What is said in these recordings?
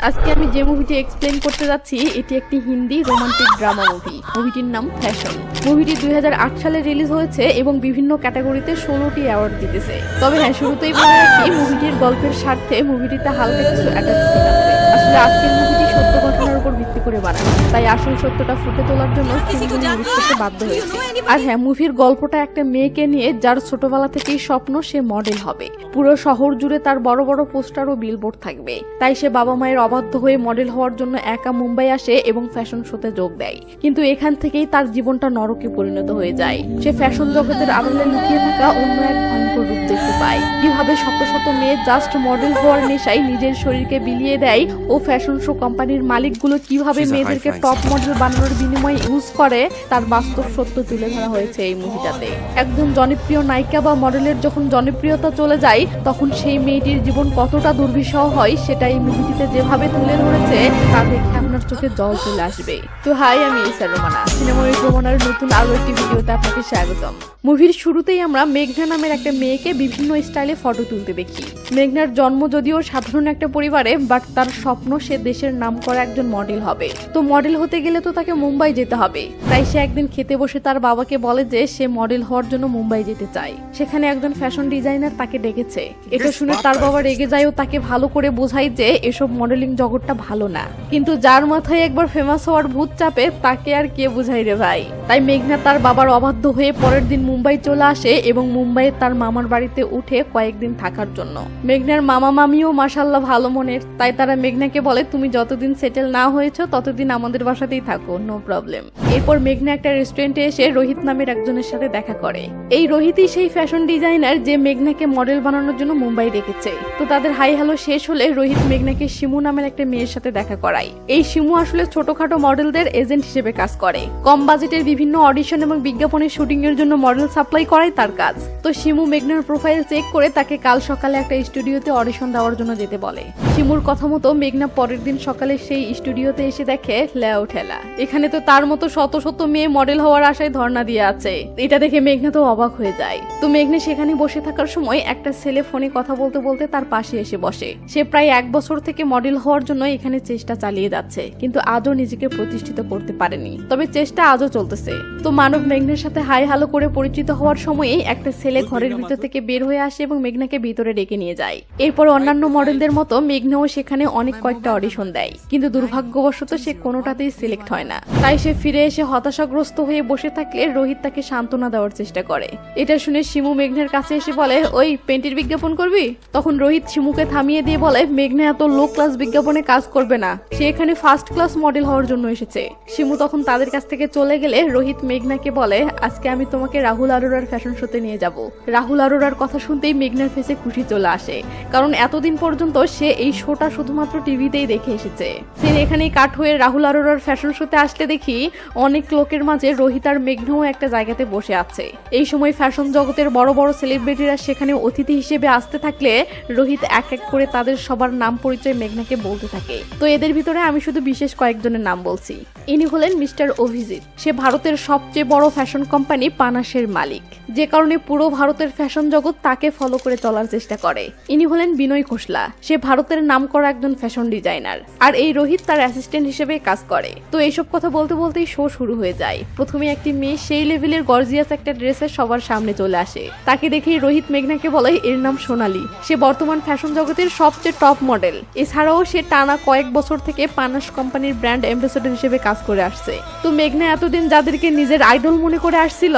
আজকে আমি যে মুভিটি এক্সপ্লেন করতে যাচ্ছি এটি একটি হিন্দি রোমান্টিক ড্রামা মুভি। মুভিটির নাম ফ্যাশন। মুভিটি 2008 সালে রিলিজ হয়েছে এবং বিভিন্ন ক্যাটাগরিতে 16টি অ্যাওয়ার্ড জিতেছে। তবে হ্যাঁ, শুরুতেই বলে রাখি, মুভিটির গল্পের স্বার্থে মুভিটিতে হালকা কিছু অ্যাটাক সিন আছে। আসলে আজকের মুভিটি সত্য ঘটনার উপর ভিত্তি করে বানানো, তাই আসল সত্যটা ফুটে তোলার জন্য সিনগুলো ইউজ করতে বাধ্য হয়েছে। আর হ্যাঁ, মুভির গল্পটা একটা মেয়েকে নিয়ে যার ছোটবেলা থেকেই স্বপ্ন সে মডেল হবে। পুরো শহর জুড়ে তার বড় বড় পোস্টার ও বিলবোর্ড থাকবে, তাই সে বাবা মায়ের অবাধ্য হয়ে মডেল হওয়ার জন্য একা মুম্বাই আসে এবং ফ্যাশন শোতে যোগ দেয়। কিন্তু এখান থেকেই তার জীবনটা নরকে পরিণত হয়ে যায়। সে ফ্যাশন জগতের আড়ালে লুকিয়ে থাকা অন্য এক ভয়ঙ্কর রূপ দেখতে পায়। কিভাবে শত শত মেয়ে জাস্ট মডেল হওয়ার নেশায় নিজের শরীরকে বিলিয়ে দেয় ও ফ্যাশন শো কোম্পানির মালিকগুলো কিভাবে মেয়েদেরকে টপ মডেল বানানোর বিনিময়ে ইউজ করে তার বাস্তব সত্য তুলে ধরা হয়েছে এই মুভিটাতে। একজন জনপ্রিয় নায়িকা বা মডেলের যখন জনপ্রিয়তা চলে যায় তখন সেই মেয়েটির জীবন কতটা দুর্বিষহ হয় সেটা এই মুভিটিতে যেভাবে তুলে ধরেছে তা দেখে আপনার চোখে জল চলে আসবে। তো হাই, আমি ইসা রোমানা, সিনেমা ভ্রমণের নতুন আরো একটি ভিডিওতে আপনাকে স্বাগতম। মুভির শুরুতেই আমরা মেঘনা নামের একটা মেয়েকে বিভিন্ন স্টাইলে ফটো তুলতে দেখি। মেঘনার জন্ম যদিও সাধারণ একটা পরিবারে, বাট তার স্বপ্ন সে দেশের নামকরা একজন মডেল হবে। তো মডেল হতে গেলে তো তাকে মুম্বাই যেতে হবে, তাই সে একদিন খেতে বসে তার বাবাকে বলে যে সে মডেল হওয়ার জন্য মুম্বাই যেতে চায়। সেখানে একজন ফ্যাশন ডিজাইনার তাকে ডেকেছে। এটা শুনে তার বাবা রেগে যায় ও তাকে ভালো করে বোঝায় যে এসব মডেলিং জগৎটা ভালো না। কিন্তু যার মাথায় একবার ফেমাস হওয়ার ভূত চাপে তাকে আর কে বুঝাই রে ভাই। তাই মেঘনা তার বাবার অবাধ্য হয়ে পরের দিন মুম্বাই চলে আসে এবং মুম্বাইয়ে তার মামার বাড়িতে উঠে কয়েকদিন থাকার জন্য। মেঘনার মামা মামিও মাশাআল্লাহ ভালো মনের, তাই তারা মেঘনাকে বলে তুমি যতদিন সেটেল না হয়েছো ততদিন আমাদের বাসাতেই থাকো, নো প্রবলেম। এরপর মেঘনা একটা রেস্টুরেন্টে এসে রোহিত নামের একজনের সাথে দেখা করে। এই রোহিতই সেই ফ্যাশন ডিজাইনার যে মেঘনাকে মডেল বানানোর জন্য মুম্বাই ডেকেছে। তো তাদের হাই হ্যালো শেষ হলে রোহিত মেঘনাকে শিমু নামের একটা মেয়ের সাথে দেখা করায়। এই শিমু আসলে ছোটখাটো মডেলদের এজেন্ট হিসেবে কাজ করে। কম বাজেটের বিভিন্ন অডিশন এবং বিজ্ঞাপনের শুটিং এর জন্য মডেল সাপ্লাই করাই তার কাজ। তো শিমু মেঘনার প্রোফাইল চেক করে তাকে কাল সকালে একটা স্টুডিওতে অডিশন দেওয়ার জন্য যেতে বলে। শিমুর কথা মতো মেঘনা পরের দিন সকালে সেই স্টুডিওতে এসে দেখে লেও ঠেলা। এখানে তো তার মতো শত শত মেয়ে মডেল হওয়ার আশায় ধর্ণা দিয়ে আছে। এটা দেখে মেঘনা তো অবাক হয়ে যায়। তো মেঘনা সেখানে বসে থাকার সময় একটা ছেলে ফোনে কথা বলতে বলতে তার পাশে এসে বসে। সে প্রায় 1 বছর থেকে মডেল হওয়ার জন্য এখানে চেষ্টা চালিয়ে যাচ্ছে, কিন্তু আজও নিজেকে প্রতিষ্ঠিত করতে পারেনি। তবে চেষ্টা আজও চলতেছে। তো মানব মেঘনার সাথে হাই হ্যালো করে পরিচিত হওয়ার সময়ই একটা ছেলে ঘরের ভিতর থেকে বের হয়ে আসে এবং মেঘনাকে ভিতরে ডেকে নিয়ে যায়। এরপর অন্যান্য মডেলদের মতো মেঘনাও সেখানে অনেক কয়েকটা অডিশন দেয়, কিন্তু দুর্ভাগ্যবশত সে কোনোটাতেই সিলেক্ট হয় না। তাই সে ফিরে এসে হতাশাগ্রস্ত হয়ে বসে থাকলে রোহিত তাকে সান্ত্বনা দেওয়ার চেষ্টা করে। এটা শুনে শিমু মেঘনার কাছে এসে বলে, ওই পেন্টির বিজ্ঞাপন করবি? তখন রোহিত শিমুকে থামিয়ে দিয়ে বলে, মেঘনা এত লো ক্লাস বিজ্ঞাপনে কাজ করবে না, সে এখানে ফার্স্ট ক্লাস মডেল হওয়ার জন্য এসেছে। শিমু তখন তাদের কাছ থেকে চলে গেলে রোহিত মেঘনাকে বলে, আজকে আমি তোমাকে রাহুল আরোরার ফ্যাশন শোতে নিয়ে যাব। রাহুল আরোরার কথা শুনতেই মেঘনার ফেসে খুশি চলে আসে, কারণ এতদিন পর্যন্ত সে এই শোটা শুধুমাত্র টিভিতেই দেখে এসেছে। সে এখানেই কাট হয়ে রাহুল আরোরার ফ্যাশন শোতে আসতে দেখি অনেক লোকের মাঝে রোহিত আর মেঘনাও একটা জায়গাতে বসে আছে। এই সময় ফ্যাশন জগতের বড় বড় সেলিব্রিটিরা সেখানে অতিথি হিসেবে আসতে থাকলে রোহিত এক এক করে তাদের সবার নাম পরিচয় মেঘনাকে বলতে থাকে। তো এদের ভিতরে আমি শুধু বিশেষ কয়েকজনের নাম বলছি। ইনি হলেন মিস্টার অভিজিৎ। সে ভারতের সবচেয়ে বড় ফ্যাশন কোম্পানি পানাসের মালিক, যে কারণে পুরো ভারতের ফ্যাশন জগৎ তাকে ফলো করে চলার চেষ্টা করে। ইনি হলেন বিনয় খোসলা। সে ভারতের নামকরা একজন ফ্যাশন ডিজাইনার, আর এই রোহিত তার অ্যাসিস্ট্যান্ট হিসেবে কাজ করে। তো এইসব কথা বলতে বলতেই শো শুরু হয়ে যায়। প্রথমে একটি মেয়ে সেই লেভেলের গর্জিয়াস একটা ড্রেসে সবার সামনে চলে আসে। তাকে দেখেই রোহিত মেঘনাকে বলে এর নাম সোনালী। সে বর্তমান ফ্যাশন জগতের সবচেয়ে টপ মডেল। এছাড়াও সে টানা কয়েক বছর থেকে পানাস কোম্পানির ব্র্যান্ড অ্যাম্বাসেডর হিসেবে কাজ করে আসছে। তো মেঘনা এতদিন যাদেরকে নিজের আইডল মনে করে আসছিল,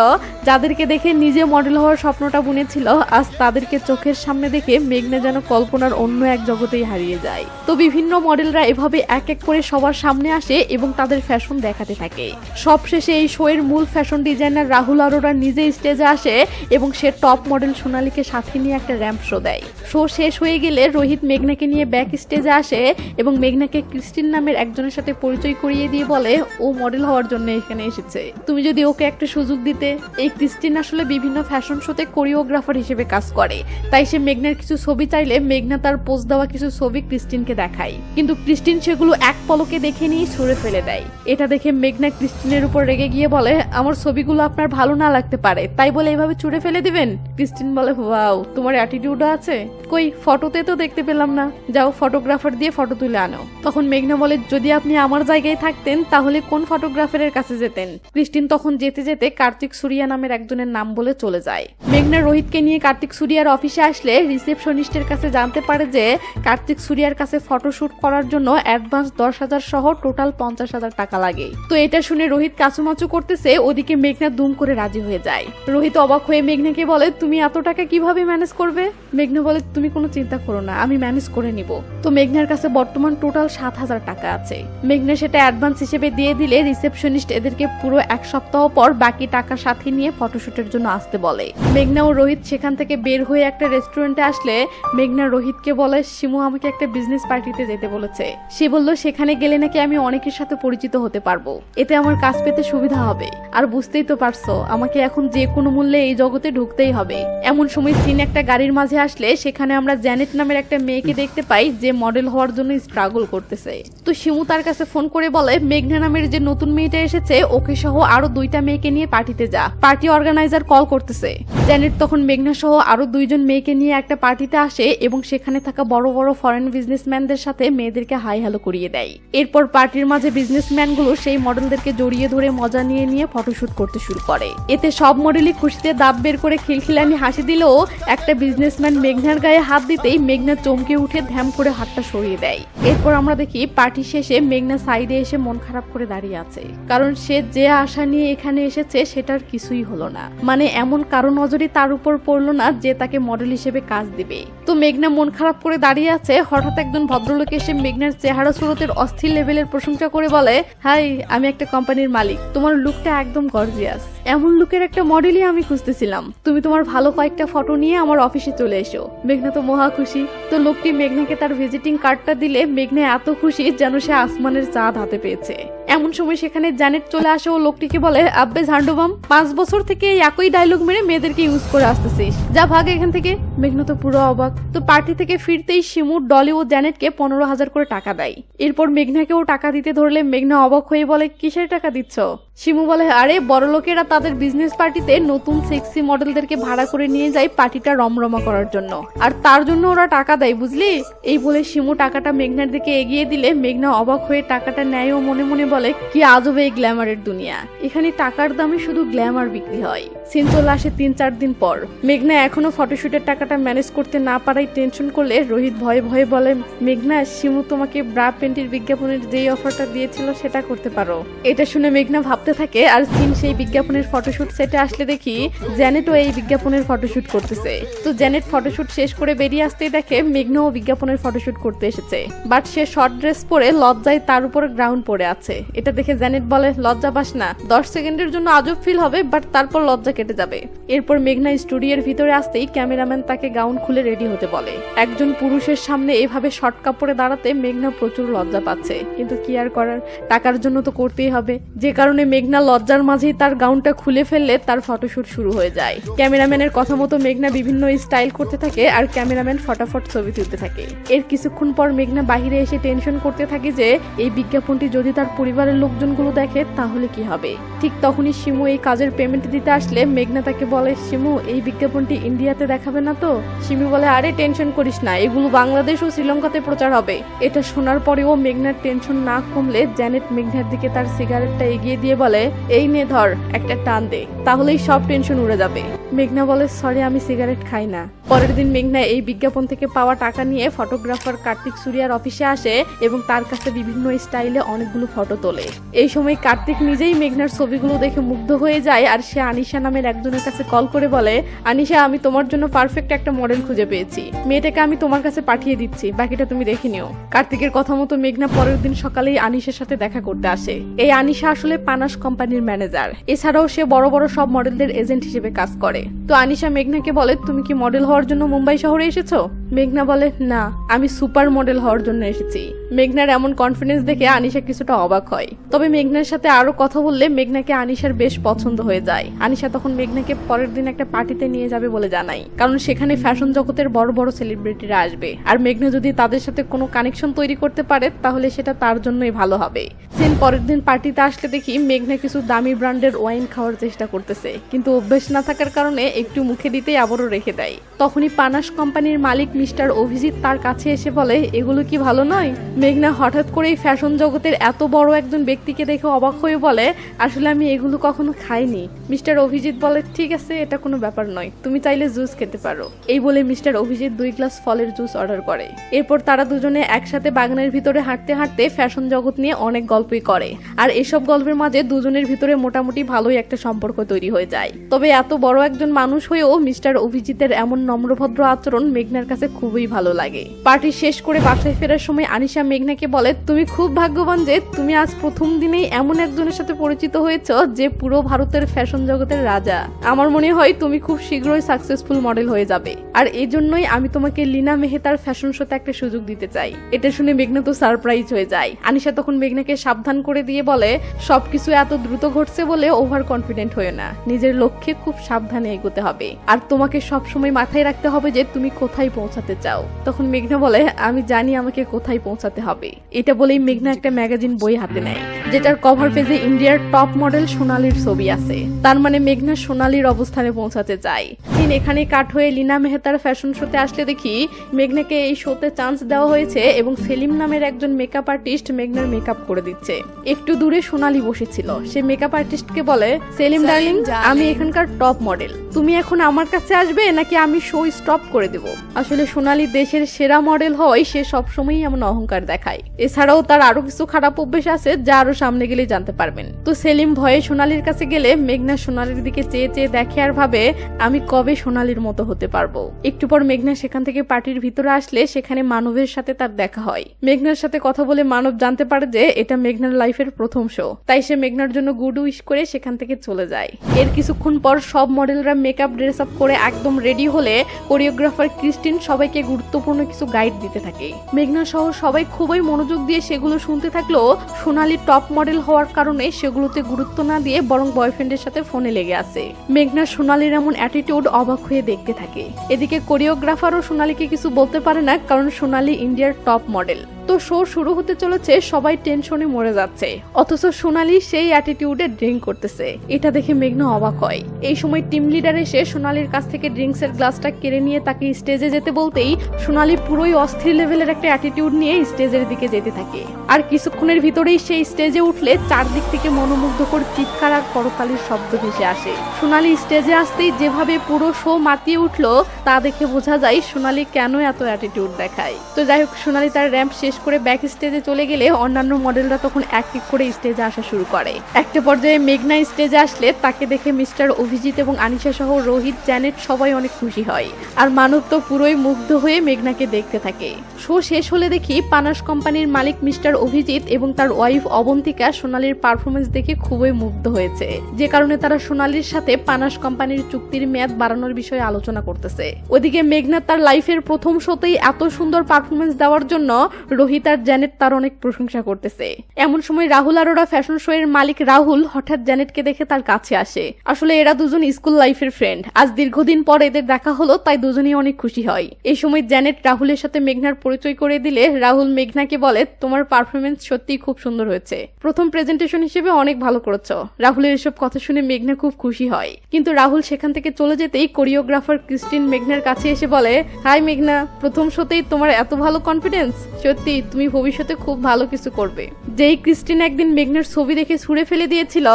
যাদেরকে দেখে নিজে মডেল হওয়ার স্বপ্নটা বুনেছিল, আজ তাদেরকে চোখের সামনে দেখে মেঘনা যেন কল্পনার অন্য এক জগতেই হারিয়ে যায়। তো বিভিন্ন মডেলরা এভাবে এক এক করে সবার সামনে আসে এবং তাদের ফ্যাশন দেখাতে থাকে। সবশেষে এই শো এর মূল ফ্যাশন ডিজাইনার রাহুল আরোরা নিজে স্টেজে আসে এবং সে টপ মডেল সোনালীকে সাথে নিয়ে একটা র্যাম্প শো দেয়। শো শেষ হয়ে গেলে রোহিত মেঘনাকে নিয়ে ব্যাক স্টেজে আসে এবং মেঘনাকে ক্রিস্টিন নামের একজনের সাথে পরিচয় করিয়ে দিয়ে বলে ও মডেল হওয়ার জন্য এখানে এসেছে, তুমি যদি ওকে একটা সুযোগ দিতে। এই ক্রিস্টিন আসলে বিভিন্ন ফ্যাশন শোতে কোরিওগ্রাফার হিসেবে কাজ করে, তাই সে মেঘনার কিছু ছবি চাইলে মেঘনা তার পোস্ট দেওয়া কিছু ছবি ক্রিস্টিনকে দেখায়। কিন্তু ক্রিস্টিন সেগুলো এক পলকে দেখে নিয়ে ছুঁড়ে ফেলে দেয়। এটা দেখে মেঘনা ক্রিস্টিনের উপর রেগে গিয়ে বলে, আমার ছবিগুলো আপনার ভালো না লাগতে পারে তাই বলে এইভাবে ছুঁড়ে ফেলে দিবেন? ক্রিস্টিন বলে, ওয়াও, তোমার অ্যাটিটিউড আছে, কই ফটোতে তো দেখতে পেলাম না, যাও ফটোগ্রাফার দিয়ে ফটো তুলে আনো। তখন মেঘনা বলে, যদি আপনি আমার জায়গায় থাকতেন তাহলে কোন ফটোগ্রাফারের কাছে যেতেন? ক্রিস্টিন তখন যেতে যেতে কার্তিক সুরিয়া নামের একজনের নাম বলে চলে যায়। মেঘনা রোহিতকে নিয়ে কার্তিক সুরিয়ার অফিসে আসলে রিসেপশনিস্টের কাছে জানতে পারে যে কার্তিক সুরিয়ার কাছে ফটোশুট করার জন্য অ্যাডভান্স 10,000 সহ টোটাল 50,000 টাকা লাগে। তো এটা শুনে রোহিত কাচুমাচু করতেছে, ওদিকে মেঘনা দুম করে রাজি হয়ে যায়। রোহিত অবাক হয়ে মেঘনাকে বলে, তুমি এত টাকা কিভাবে ম্যানেজ করবে? মেঘনা বলে, তুমি কোনো চিন্তা করো না, আমি ম্যানেজ করে নিব। তো মেঘনার কাছে বর্তমান টোটাল 7,000 টাকা আছে। মেঘনা সেটা অ্যাডভান্স হিসেবে দিয়ে দিলে রিসেপশনিস্ট এদেরকে পুরো 1 সপ্তাহ পর বাকি টাকা সাথে নিয়ে ফটোশুটের জন্য আসতে বলে। মেঘনা ও রোহিত সেখান থেকে বের হয়ে একটা রেস্টুরেন্টে আসলে মেঘনা রোহিতকে বলে, শিমু আমাকে একটা বিজনেস পার্টিতে যেতে বলেছে। সে বলল সেখানে গেলে নাকি আমি অনেকের সাথে পরিচিত হতে পারবো, এতে আমার কাজ পেতে সুবিধা হবে। আর বুঝতেই তো পারছো, আমাকে এখন যে কোনো মূল্যে এই জগতে ঢুকতেই হবে। এমন সময় সিন একটা গাড়ির মাঝে আসলে সেখানে আমরা জ্যানেট নামের একটা মেয়েকে দেখতে পাই যে মডেল হওয়ার জন্য স্ট্রাগল করতেছে। তো শিমু তার কাছে ফোন করে বলে, মেঘনা নামের যে নতুন মেয়েটা এসেছে ওকে সহ আরো 2টা মেয়েকে নিয়ে পার্টিতে যা, পার্টি অর্গানাইজার কল করতেছে। জ্যানেট তখন মেঘনা সহ আরো 2জন মেয়েকে নিয়ে একটা পার্টিতে আসে এবং সেখানে থাকা বড় বড় ফরেন বিজনেসম্যানদের সাথে মেয়েদেরকে হাই হ্যালো করিয়ে দেয়। এরপর পার্টির মাঝে বিজনেসম্যানগুলো সেই মডেলদেরকে জড়িয়ে ধরে মজা নিয়ে নিয়ে ফটোশুট করতে শুরু করে। এতে সব মডেলই খুশিতে দাঁত বের করে খিলখিলানি হাসি দিলেও একটা বিজনেসম্যান মেঘনার গায়ে হাত দিতেই মেঘনা চমকে উঠে ধ্যাম করে হাতটা সরিয়ে দেয়। এরপর আমরা দেখি পার্টি শেষে মেঘনা সাইডে এসে মন খারাপ করে দাঁড়িয়ে আছে, কারণ সে যে আশা নিয়ে এখানে এসেছে সেটার কিছুই হলো না। মানে এমন কারো নজরই তার উপর পড়লো না যে তাকে মডেল হিসেবে কাজ দিবে। তো মেঘনা মন খারাপ করে দাঁড়িয়ে আছে, হঠাৎ একজন ভদ্রলোক এসে মেঘনার চেহারা সুরতের অস্থির লেভেলের প্রশংসা করে বলে, হাই, আমি একটা কোম্পানির মালিক, তোমার লুকটা একদম গর্জিয়াস, এমন লুকের একটা মডেলই আমি খুঁজতেছিলাম, তুমি তোমার ভালো কয়েকটা ফটো নিয়ে আমার অফিসে চলে এসো। মেঘনা তো মহা খুশি। তো লোকটি মেঘনাকে তার ভিজিটিং কার্ডটা দিলে মেঘনা এত খুশি যেন সে আসমানের চাঁদ হাতে পেয়েছে। এমন সময় সেখানে জ্যানেট চলে আসে ও লোকটিকে বলে, আব্বে ঝান্ডুবাম, 5 বছর থেকে এই একই ডায়লগ মেরে মেয়েদেরকে ইউজ করে আসতেছিস, যা ভাগ এখান থেকে। মেঘনা তো পুরো অবাক। তো পার্টি থেকে ফিরতেই শিমু, ডলি ও জ্যানেটকে 15,000 করে টাকা দেয়। এরপর মেঘনাকেও টাকা দিতে ধরলে মেঘনা অবাক হয়ে বলে, কিসের টাকা দিচ্ছ? শিমু বলে, আরে বড়লোকেরা তাদের বিজনেস পার্টিতে নতুন সেক্সি মডেলদেরকে ভাড়া করে নিয়ে যায় পার্টিটা রমরমা করার জন্য, আর তার জন্য ওরা টাকা দেয়, বুঝলি? এই বলে শিমু টাকাটা মেঘনার দিকে এগিয়ে দিলে মেঘনা অবাক হয়ে টাকাটা নেয় ও মনে মনে বলে, কি আজব এই গ্ল্যামারের দুনিয়া, এখানে টাকার দামে শুধু গ্ল্যামার বিক্রি হয়। সিন চলে আসে 3-4 দিন পর। মেঘনা এখনো ফটোশুটের টাকাটা ম্যানেজ করতে না পারাই টেনশন করলে রোহিত ভয়ে ভয়ে বলে, মেঘনা, শিমু তোমাকে ব্রা প্যান্টির বিজ্ঞাপনের যেই অফারটা দিয়েছিল সেটা করতে পারো। এটা শুনে মেঘনা ভাবতে থাকে, আর সিন সেই বিজ্ঞাপনের ফটোশুট সেটে আসলে দেখি জ্যানেটও এই বিজ্ঞাপনের ফটোশুট করতেছে। তো জ্যানেট ফটোশুট শেষ করে বেরিয়ে আসতেই দেখে মেঘনাও বিজ্ঞাপনের ফটোশুট করতে এসেছে, বাট সে শর্ট ড্রেস পরে লজ্জায় তার উপর গ্রাউন্ড পরে আছে। এটা দেখে জ্যানেট বলে, লজ্জা পাস না, 10 সেকেন্ডের জন্য আজব ফিল হবে, বাট তারপর লজ্জা কেটে যাবে। এরপর মেঘনা স্টুডিওর ভিতরে আসতেই ক্যামেরাম্যান তাকে গাউন খুলে রেডি হতে বলে। একজন পুরুষের সামনে এভাবে শর্ট কাপড়ে দাঁড়াতে মেঘনা প্রচুর লজ্জা পাচ্ছে, কিন্তু কি আর করার, টাকার জন্য তো করতেই হবে। যে কারণে মেঘনা লজ্জার মাঝেই তার গাউনটা খুলে ফেললে তার ফটোশুট শুরু হয়ে যায়। ক্যামেরাম্যানের কথা মতো মেঘনা বিভিন্ন স্টাইল করতে থাকে আর ক্যামেরাম্যান ফটাফট ছবি তুলতে থাকে। এর কিছুক্ষণ পর মেঘনা বাহিরে এসে টেনশন করতে থাকে যে এই বিজ্ঞাপনটি যদি তার পরিবারের লোকজনগুলো দেখে তাহলে কি হবে। ঠিক তখনই শিমু এই কাজের পেমেন্ট দিতে আসলে মেঘনা তাকে বলে, শিমু, এই বিজ্ঞাপনটি ইন্ডিয়াতে দেখাবে না তো? শিমু বলে, আরে টেনশন করিস না, এগুলো বাংলাদেশ ও শ্রীলঙ্কাতে প্রচার হবে। এটা শোনার পরেও মেঘনার টেনশন না কমলে জ্যানেট মেঘনার দিকে তার সিগারেটটা এগিয়ে দিয়ে বলে, এই নে ধর, একটা টান দে, তাহলেই সব টেনশন উড়ে যাবে। মেঘনা বলে, সরি, আমি সিগারেট খাই না। পরের দিন মেঘনা এই বিজ্ঞাপন থেকে পাওয়া টাকা নিয়ে ফটোগ্রাফার কার্তিক সুরিয়ার অফিসে আসে এবং তার কাছে বিভিন্ন স্টাইলে অনেকগুলো ফটো তোলে। এই সময় কার্তিক নিজেই মেঘনার ছবিগুলো দেখে মুগ্ধ হয়ে যায় আর সে আনিশা নামের একজনের কাছে কল করে বলে, আনিশা, আমি তোমার জন্য পারফেক্ট একটা মডেল খুঁজে পেয়েছি, মেয়েটাকে আমি তোমার কাছে পাঠিয়ে দিচ্ছি, বাকিটা তুমি দেখে নিও। কার্তিকের কথা মতো মেঘনা পরের দিন সকালেই আনিশার সাথে দেখা করতে আসে। এই আনিশা আসলে পানাস কোম্পানির ম্যানেজার, এছাড়াও সে বড় বড় সব মডেলদের এজেন্ট হিসেবে কাজ করে। তো আনিশা মেঘনাকে বলে, তুমি কি মডেল হওয়ার হওয়ার জন্য মুম্বাই শহরে এসেছো? মেঘনা বলে, না, আমি সুপার মডেল হওয়ার জন্য এসেছি। মেঘনার এমন কনফিডেন্স দেখে আনিশা কিছুটা অবাক হয়। তবে মেঘনার সাথে আরো কথা বললে মেঘনাকে আনিশার বেশ পছন্দ হয়ে যায়। আনিশা তখন মেঘনাকে পরের দিন একটা পার্টিতে নিয়ে যাবে বলে জানায়, কারণ সেখানে ফ্যাশন জগতের বড় বড় সেলিব্রিটিরা আসবে, আর মেঘনা যদি তাদের সাথে কোনো কানেকশন তৈরি করতে পারে তাহলে সেটা তার জন্যই ভালো হবে। সেন পরের দিন পার্টিতে আসলে দেখি মেঘনা কিছু দামি ব্র্যান্ডের ওয়াইন খাওয়ার চেষ্টা করতেছে, কিন্তু অভ্যেস না থাকার কারণে একটু মুখে দিতেই আবারও রেখে দেয়। তখনই পানাস কোম্পানির মালিক মিস্টার অভিজিৎ তার কাছে এসে বলে, এগুলো কি ভালো নয়? মেঘনা হঠাৎ করেই ফ্যাশন জগতের এত বড় একজন ব্যক্তিকে দেখে অবাক হয়ে বলে, আসলে আমি এগুলো কখনো খাইনি। মিস্টার অভিজিৎ বলে, ঠিক আছে, এটা কোনো ব্যাপার নয়, তুমি চাইলে জুস খেতে পারো। এই বলে মিস্টার অভিজিৎ 2 গ্লাস ফলের জুস অর্ডার করে। এরপর তারা দুজনে একসাথে বাগানের ভিতরে হাঁটতে হাঁটতে ফ্যাশন জগৎ নিয়ে অনেক গল্পই করে, আর এসব গল্পের মাঝে দুজনের ভিতরে মোটামুটি ভালোই একটা সম্পর্ক তৈরি হয়ে যায়। তবে এত বড় একজন মানুষ হয়েও মিস্টার অভিজিতের এমন নম্রভদ্র আচরণ মেঘনার কাছে খুবই ভালো লাগে। পার্টি শেষ করে বাসায় ফেরার সময় আনিশা মেঘনাকে বলে, তুমি খুব ভাগ্যবান যে তুমি আজ প্রথম দিনেই এমন একজনের সাথে পরিচিত হয়েছো যে পুরো ভারতের ফ্যাশন জগতের রাজা। আমার মনে হয় তুমি খুব শীঘ্রই সাকসেসফুল মডেল হয়ে যাবে, আর এই জন্যই আমি তোমাকে লীনা মেহতার ফ্যাশন শোতে একটা সুযোগ দিতে চাই। এটা শুনে মেঘনা তো সারপ্রাইজ হয়ে যায়। আনিশা তখন মেঘনাকে সাবধান করে দিয়ে বলে, সবকিছু এত দ্রুত ঘটছে বলে ওভার কনফিডেন্ট হয়ে না, নিজের লক্ষ্যে খুব সাবধানে এগোতে হবে, আর তোমাকে সবসময় মাথায় রাখতে হবে যে তুমি কোথায় পৌঁছাতে চাও। তখন মেঘনা বলে, আমি জানি আমাকে কোথায় পৌঁছাতে হবে। এটা বলেই মেঘনা একটা ম্যাগাজিন বই হাতে নেয়, যেটার কভার পেজে ইন্ডিয়ার টপ মডেল সোনালীর ছবি আছে। তার মানে মেঘনা সোনালীর অবস্থানে পৌঁছাতে চায়। সিন এখানে কাট হয়ে লীনা মেহতার ফ্যাশন শোতে আসলে দেখি মেঘনাকে এই শোতে চান্স দেওয়া হয়েছে এবং সেলিম নামের একজন মেকআপ আর্টিস্ট মেঘনার মেকআপ করে দিচ্ছে। একটু দূরে সোনালী বসেছিল, সে মেকআপ আর্টিস্টকে বলে, সেলিম ডার্লিং, আমি এখানকার টপ মডেল, তুমি এখন আমার কাছে আসবে নাকি আমি শো স্টপ করে দেব? আসলে সোনালী দেশের সেরা মডেল হয়, সে সবসময়ই এমন অহংকার দেখায়। এছাড়াও তার আরো কিছু খারাপ অভ্যেস আছে যা আরো সামনে গেলে জানতে পারবেন। তো সেলিম ভয়ে সোনালীর কাছে গেলে মেঘনা সোনালীর দিকে চেয়ে চেয়ে দেখে আর ভাবে, আমি কবে সোনালীর মতো হতে পারবো। একটু পর মেঘনা সেখান থেকে পার্টির ভিতরে আসলে সেখানে মানবের সাথে তার দেখা হয়। মেঘনার সাথে কথা বলে মানব জানতে পারে যে এটা মেঘনার লাইফের প্রথম শো, তাই সে মেঘনার জন্য গুড উইশ করে সেখান থেকে চলে যায়। এর কিছুক্ষণ পর সব মডেলরা মেকআপ ড্রেস আপ করে একদম রেডি হলে কোরিওগ্রাফার ক্রিস্টিন সবাইকে গুরুত্বপূর্ণ কিছু গাইড দিতে থাকে। মেঘনা সহ সবাই খুবই মনোযোগ দিয়ে সেগুলো শুনতে থাকলেও সোনালী টপ মডেল হওয়ার কারণে সেগুলোতে গুরুত্ব না দিয়ে বরং বয়ফ্রেন্ডের সাথে ফোনে লেগে আছে। মেঘনা সোনালীর এমন অ্যাটিটিউড অবাক হয়ে দেখতে থাকে। এদিকে কোরিওগ্রাফারও সোনালীকে কিছু বলতে পারে না, কারণ সোনালী ইন্ডিয়ার টপ মডেল। তো শো শুরু হতে চলেছে, সবাই টেনশনে মরে যাচ্ছে, অথচ সোনালী সেই অ্যাটিটিউডে ড্রিঙ্ক করতেছে। এটা দেখে মেঘনা অবাক হয়। এই সময় টিম লিডার এসে সোনালীর কাছ থেকে ড্রিঙ্কসের গ্লাসটা কেড়ে নিয়ে তাকে স্টেজে যেতে বলতেই সোনালী পুরোই অস্থির লেভেলের একটা অ্যাটিটিউড নিয়ে স্টেজের দিকে যেতে থাকে। আর কিছুক্ষণের ভিতরেই সেই স্টেজে উঠলে চারদিক থেকে মনোমুগ্ধকর চিৎকার আর করতালির শব্দ ভেসে আসে। সোনালী স্টেজে আসতেই যেভাবে পুরো শো মাতিয়ে উঠলো তা দেখে বোঝা যায় সোনালী কেন এত অ্যাটিটিউড দেখায়। তো যাই হোক, সোনালী তার র্যাম্প শেষ করে ব্যাক স্টেজে চলে গেলে অন্যান্য মডেলরা তখন এক এক করে স্টেজে আসা শুরু করে। একটা পর্যায়ে মেঘনা স্টেজে আসলে তাকে দেখে মিস্টার অভিজিৎ এবং আনিশা সহ রোহিত, জ্যানেট সবাই অনেক খুশি হয়, আর মানব তো পুরোই মুগ্ধ হয়ে মেঘনাকে দেখতে থাকে। শো শেষ হলে দেখি পানাস কোম্পানির মালিক মিস্টার অভিজিৎ এবং তার ওয়াইফ অবন্তিকা সোনালীর পারফরমেন্স দেখে খুবই মুগ্ধ হয়েছে, যে কারণে তারা সোনালীর সাথে পানাস কোম্পানির চুক্তির মেয়াদ বাড়ানোর বিষয়ে আলোচনা করতেছে। ওদিকে মেঘনা তার লাইফের প্রথম শোতেই এত সুন্দর পারফরমেন্স দেওয়ার জন্য রোহিত আর জ্যানেট তার অনেক প্রশংসা করতেছে। এমন সময় রাহুল আরোরা ফ্যাশন শো এর মালিক রাহুল হঠাৎ জ্যানেটকে দেখে তার কাছে আসে। আসলে এরা দুজন স্কুল লাইফের ফ্রেন্ড, আজ দীর্ঘদিন পর এদের দেখা হলো, তাই দুজনেই অনেক খুশি হয়। এই সময় জ্যানেট রাহুলের সাথে মেঘনার পরিচয় করে দিলে রাহুল মেঘনাকে বলে, তোমার পারফরমেন্স সত্যিই খুব সুন্দর হয়েছে, প্রথম প্রেজেন্টেশন হিসেবে অনেক ভালো করেছো। রাহুলের এসব কথা শুনে মেঘনা খুব খুশি হয়, কিন্তু রাহুল সেখান থেকে চলে যেতেই কোরিওগ্রাফার ক্রিস্টিন মেঘনার কাছে এসে বলে, হাই মেঘনা, প্রথম শোতেই তোমার এত ভালো কনফিডেন্স, সত্যি তুমি ভবিষ্যতে খুব ভালো কিছু করবে। যেই ক্রিস্টিন একদিন মেঘনার ছবি দেখে ছুঁড়ে ফেলে দিয়েছিল,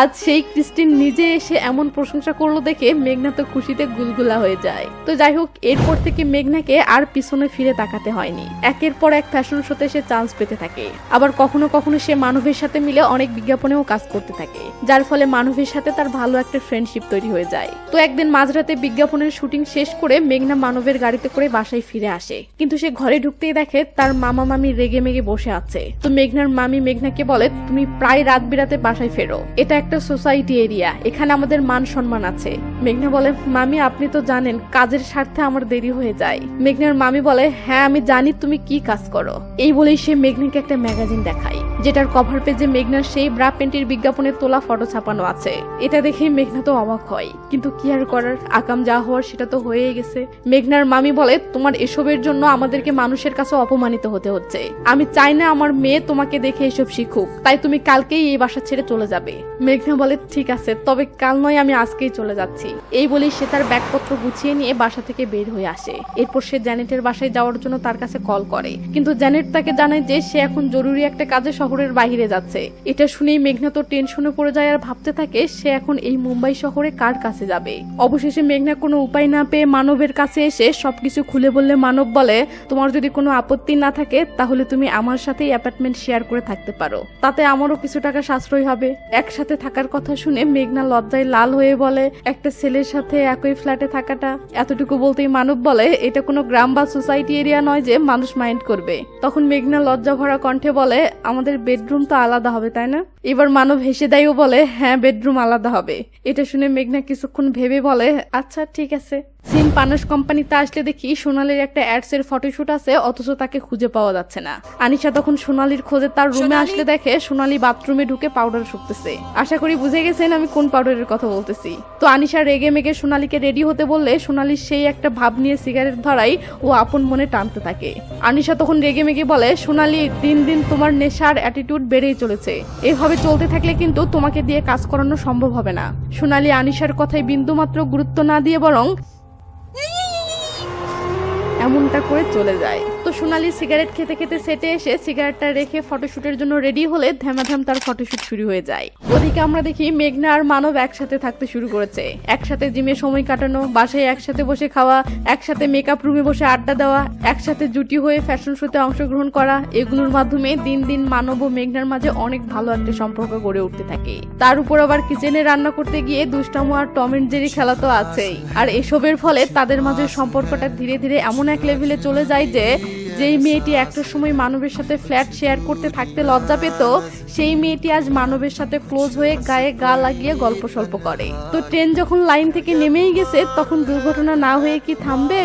আজ সেই ক্রিস্টিন নিজে এসে এমন প্রশংসা করলো দেখে মেঘনা তো খুশিতে গুলগুলা হয়ে যায়। তো যাই হোক, এরপর থেকে মেঘনাকে আর পিছনে ফিরে তাকাতে হয়নি। একের পর এক ফ্যাশন শোতে সে চান্স পেতে থাকে। আবার কখনো কখনো সে মানবের সাথে মিলে অনেক বিজ্ঞাপনেও কাজ করতে থাকে, যার ফলে মানবের সাথে তার ভালো একটা ফ্রেন্ডশিপ তৈরি হয়ে যায়। তো একদিন মাঝরাতে বিজ্ঞাপনের শুটিং শেষ করে মেঘনা মানবের গাড়িতে করে বাসায় ফিরে আসে, কিন্তু সে ঘরে ঢুকতেই দেখে তার মামা মামা মামি রেগে মেগে বসে আছে। তো মেঘনার মামি মেঘনাকে বলে তুমি প্রায় রাত বিরাতে বাসায় ফেরো, এটা একটা সোসাইটি এরিয়া, এখানে আমাদের মান সম্মান আছে। মেঘনা বলে মামি আপনি তো জানেন কাজের স্বার্থে আমার দেরি হয়ে যায়। মেঘনার মামি বলে হ্যাঁ আমি জানি তুমি কি কাজ করো। এই বলেই সে মেঘনাকে একটা ম্যাগাজিন দেখায়, যেটার কভার পেজে মেঘনার সেই ব্রা প্যান্টির বিজ্ঞাপনের তোলা ফটো ছাপানো আছে। এটা দেখে মেঘনা তো অবাক হয়, কিন্তু কি আর করার, আকাম যা হওয়ার সেটা তো হয়েই গেছে। মেঘনার মামি বলে তোমার এসবের জন্য আমাদেরকে মানুষের কাছে অপমানিত হতে হচ্ছে। আমি চাই না আমার মেয়ে তোমাকে দেখে এসব শিখুক, তাই তুমি কালকেই এই বাসা ছেড়ে চলে যাবে। মেঘনা বলে ঠিক আছে, তবে কাল নয় আমি আজকেই চলে যাচ্ছি। এই বলেই সে তার ব্যাগপত্র গুছিয়ে নিয়ে বাসা থেকে বের হয়ে আসে। এরপর সে জ্যানেটের বাসায় যাওয়ার জন্য তার কাছে কল করে, কিন্তু জ্যানেট তাকে জানায় যে সে এখন জরুরি একটা কাজে শহরের বাইরে যাচ্ছে। এটা শুনেই মেঘনা তো টেনশনে পড়ে যায় আর ভাবতে থাকে সে এখন এই মুম্বাই শহরে কার কাছে যাবে। অবশেষে মেঘনা কোনো উপায় না পেয়ে মানবের কাছে এসে সবকিছু খুলে বললে মানব বলে তোমার যদি কোনো আপত্তি না থাকে তাহলে তুমি আমার সাথেই অ্যাপার্টমেন্ট শেয়ার করে থাকতে পারো, তাতে আমারও কিছু টাকা সাশ্রয় হবে। একসাথে থাকার কথা শুনে মেঘনা লজ্জায় লাল হয়ে বলে একটা ছেলের সাথে একই ফ্ল্যাটে থাকাটা। এতটুকু বলতেই মানব বলে এটা কোনো গ্রাম বা সোসাইটি এরিয়া নয় যে মানুষ মাইন্ড করবে। তখন মেঘনা লজ্জা ভরা কণ্ঠে বলে আমাদের বেডরুম তো আলাদা হবে তাই না? এবার মানব হেসে দেয় ও বলে হ্যাঁ বেডরুম আলাদা হবে। এটা শুনে মেঘনা কিছুক্ষণ ভেবে বলে আচ্ছা ঠিক আছে। সিন পানস কোম্পানিতে আসলে দেখি সোনালীর একটা অ্যাডস এর ফটোশুট আছে, অথচ তাকে খুঁজে পাওয়া যাচ্ছে না। আনিশা তখন সোনালীর খোঁজে তার রুমে আসলে দেখে সোনালী বাথরুমে ঢুকে পাউডার শুকতেছে। আশা করি বুঝে গেছেন আমি কোন পাউডারের কথা বলতেছি। তো আনিশা রেগে মেগে সোনালীকে রেডি হতে বললে সোনালী সেই একটা ভাব নিয়ে সিগারেট ধরাই ও আপন মনে টানতে থাকে। আনিশা তখন রেগে মেগে বলে সোনালী দিন দিন তোমার নেশার অ্যাটিটিউড বেড়েই চলেছে, এভাবে চলতে থাকলে কিন্তু তোমাকে দিয়ে কাজ করানো সম্ভব হবে না। সোনালী আনিশার কথায় বিন্দুমাত্র গুরুত্ব না দিয়ে বরং এমনটা করে চলে যায়। তো সোনালী সিগারেট খেতে খেতে সেটে এসে সিগারেটটা রেখে ফটোশুটের জন্য রেডি হলে ধ্যামাধাম তার ফটোশুট শুরু হয়ে যায়। ওদিকে আমরা দেখি মেঘনা আর মানব একসাথে থাকতে শুরু করেছে, একসাথে জিমে সময় কাটানো, বাসায় একসাথে বসে খাওয়া, একসাথে মেকআপ রুমে বসে আড্ডা দেওয়া, একসাথে জুটি হয়ে ফ্যাশন শোতে অংশগ্রহণ করা, এগুলোর মাধ্যমে দিন দিন মানব ও মেঘনার মাঝে অনেক ভালো একটা সম্পর্ক গড়ে উঠতে থাকে। তার উপর আবার কিচেনে রান্না করতে গিয়ে দুষ্টামো আর টম এন্ড জেরি খেলা তো আছেই। আর এসবের ফলে তাদের মাঝে সম্পর্কটা ধীরে ধীরে এমন এক লেভেলে চলে যায় যে যেই মেয়েটি একটা সময় মানবের সাথে ফ্ল্যাট শেয়ার করতে থাকতে লজ্জা পেত, সেই মেয়েটি আজ মানবের সাথে ক্লোজ হয়ে গায়ে গা লাগিয়ে গল্প সল্প করে। তো ট্রেন যখন লাইন থেকে নেমেই গেছে তখন দুর্ঘটনা না হয়ে কি থামবে?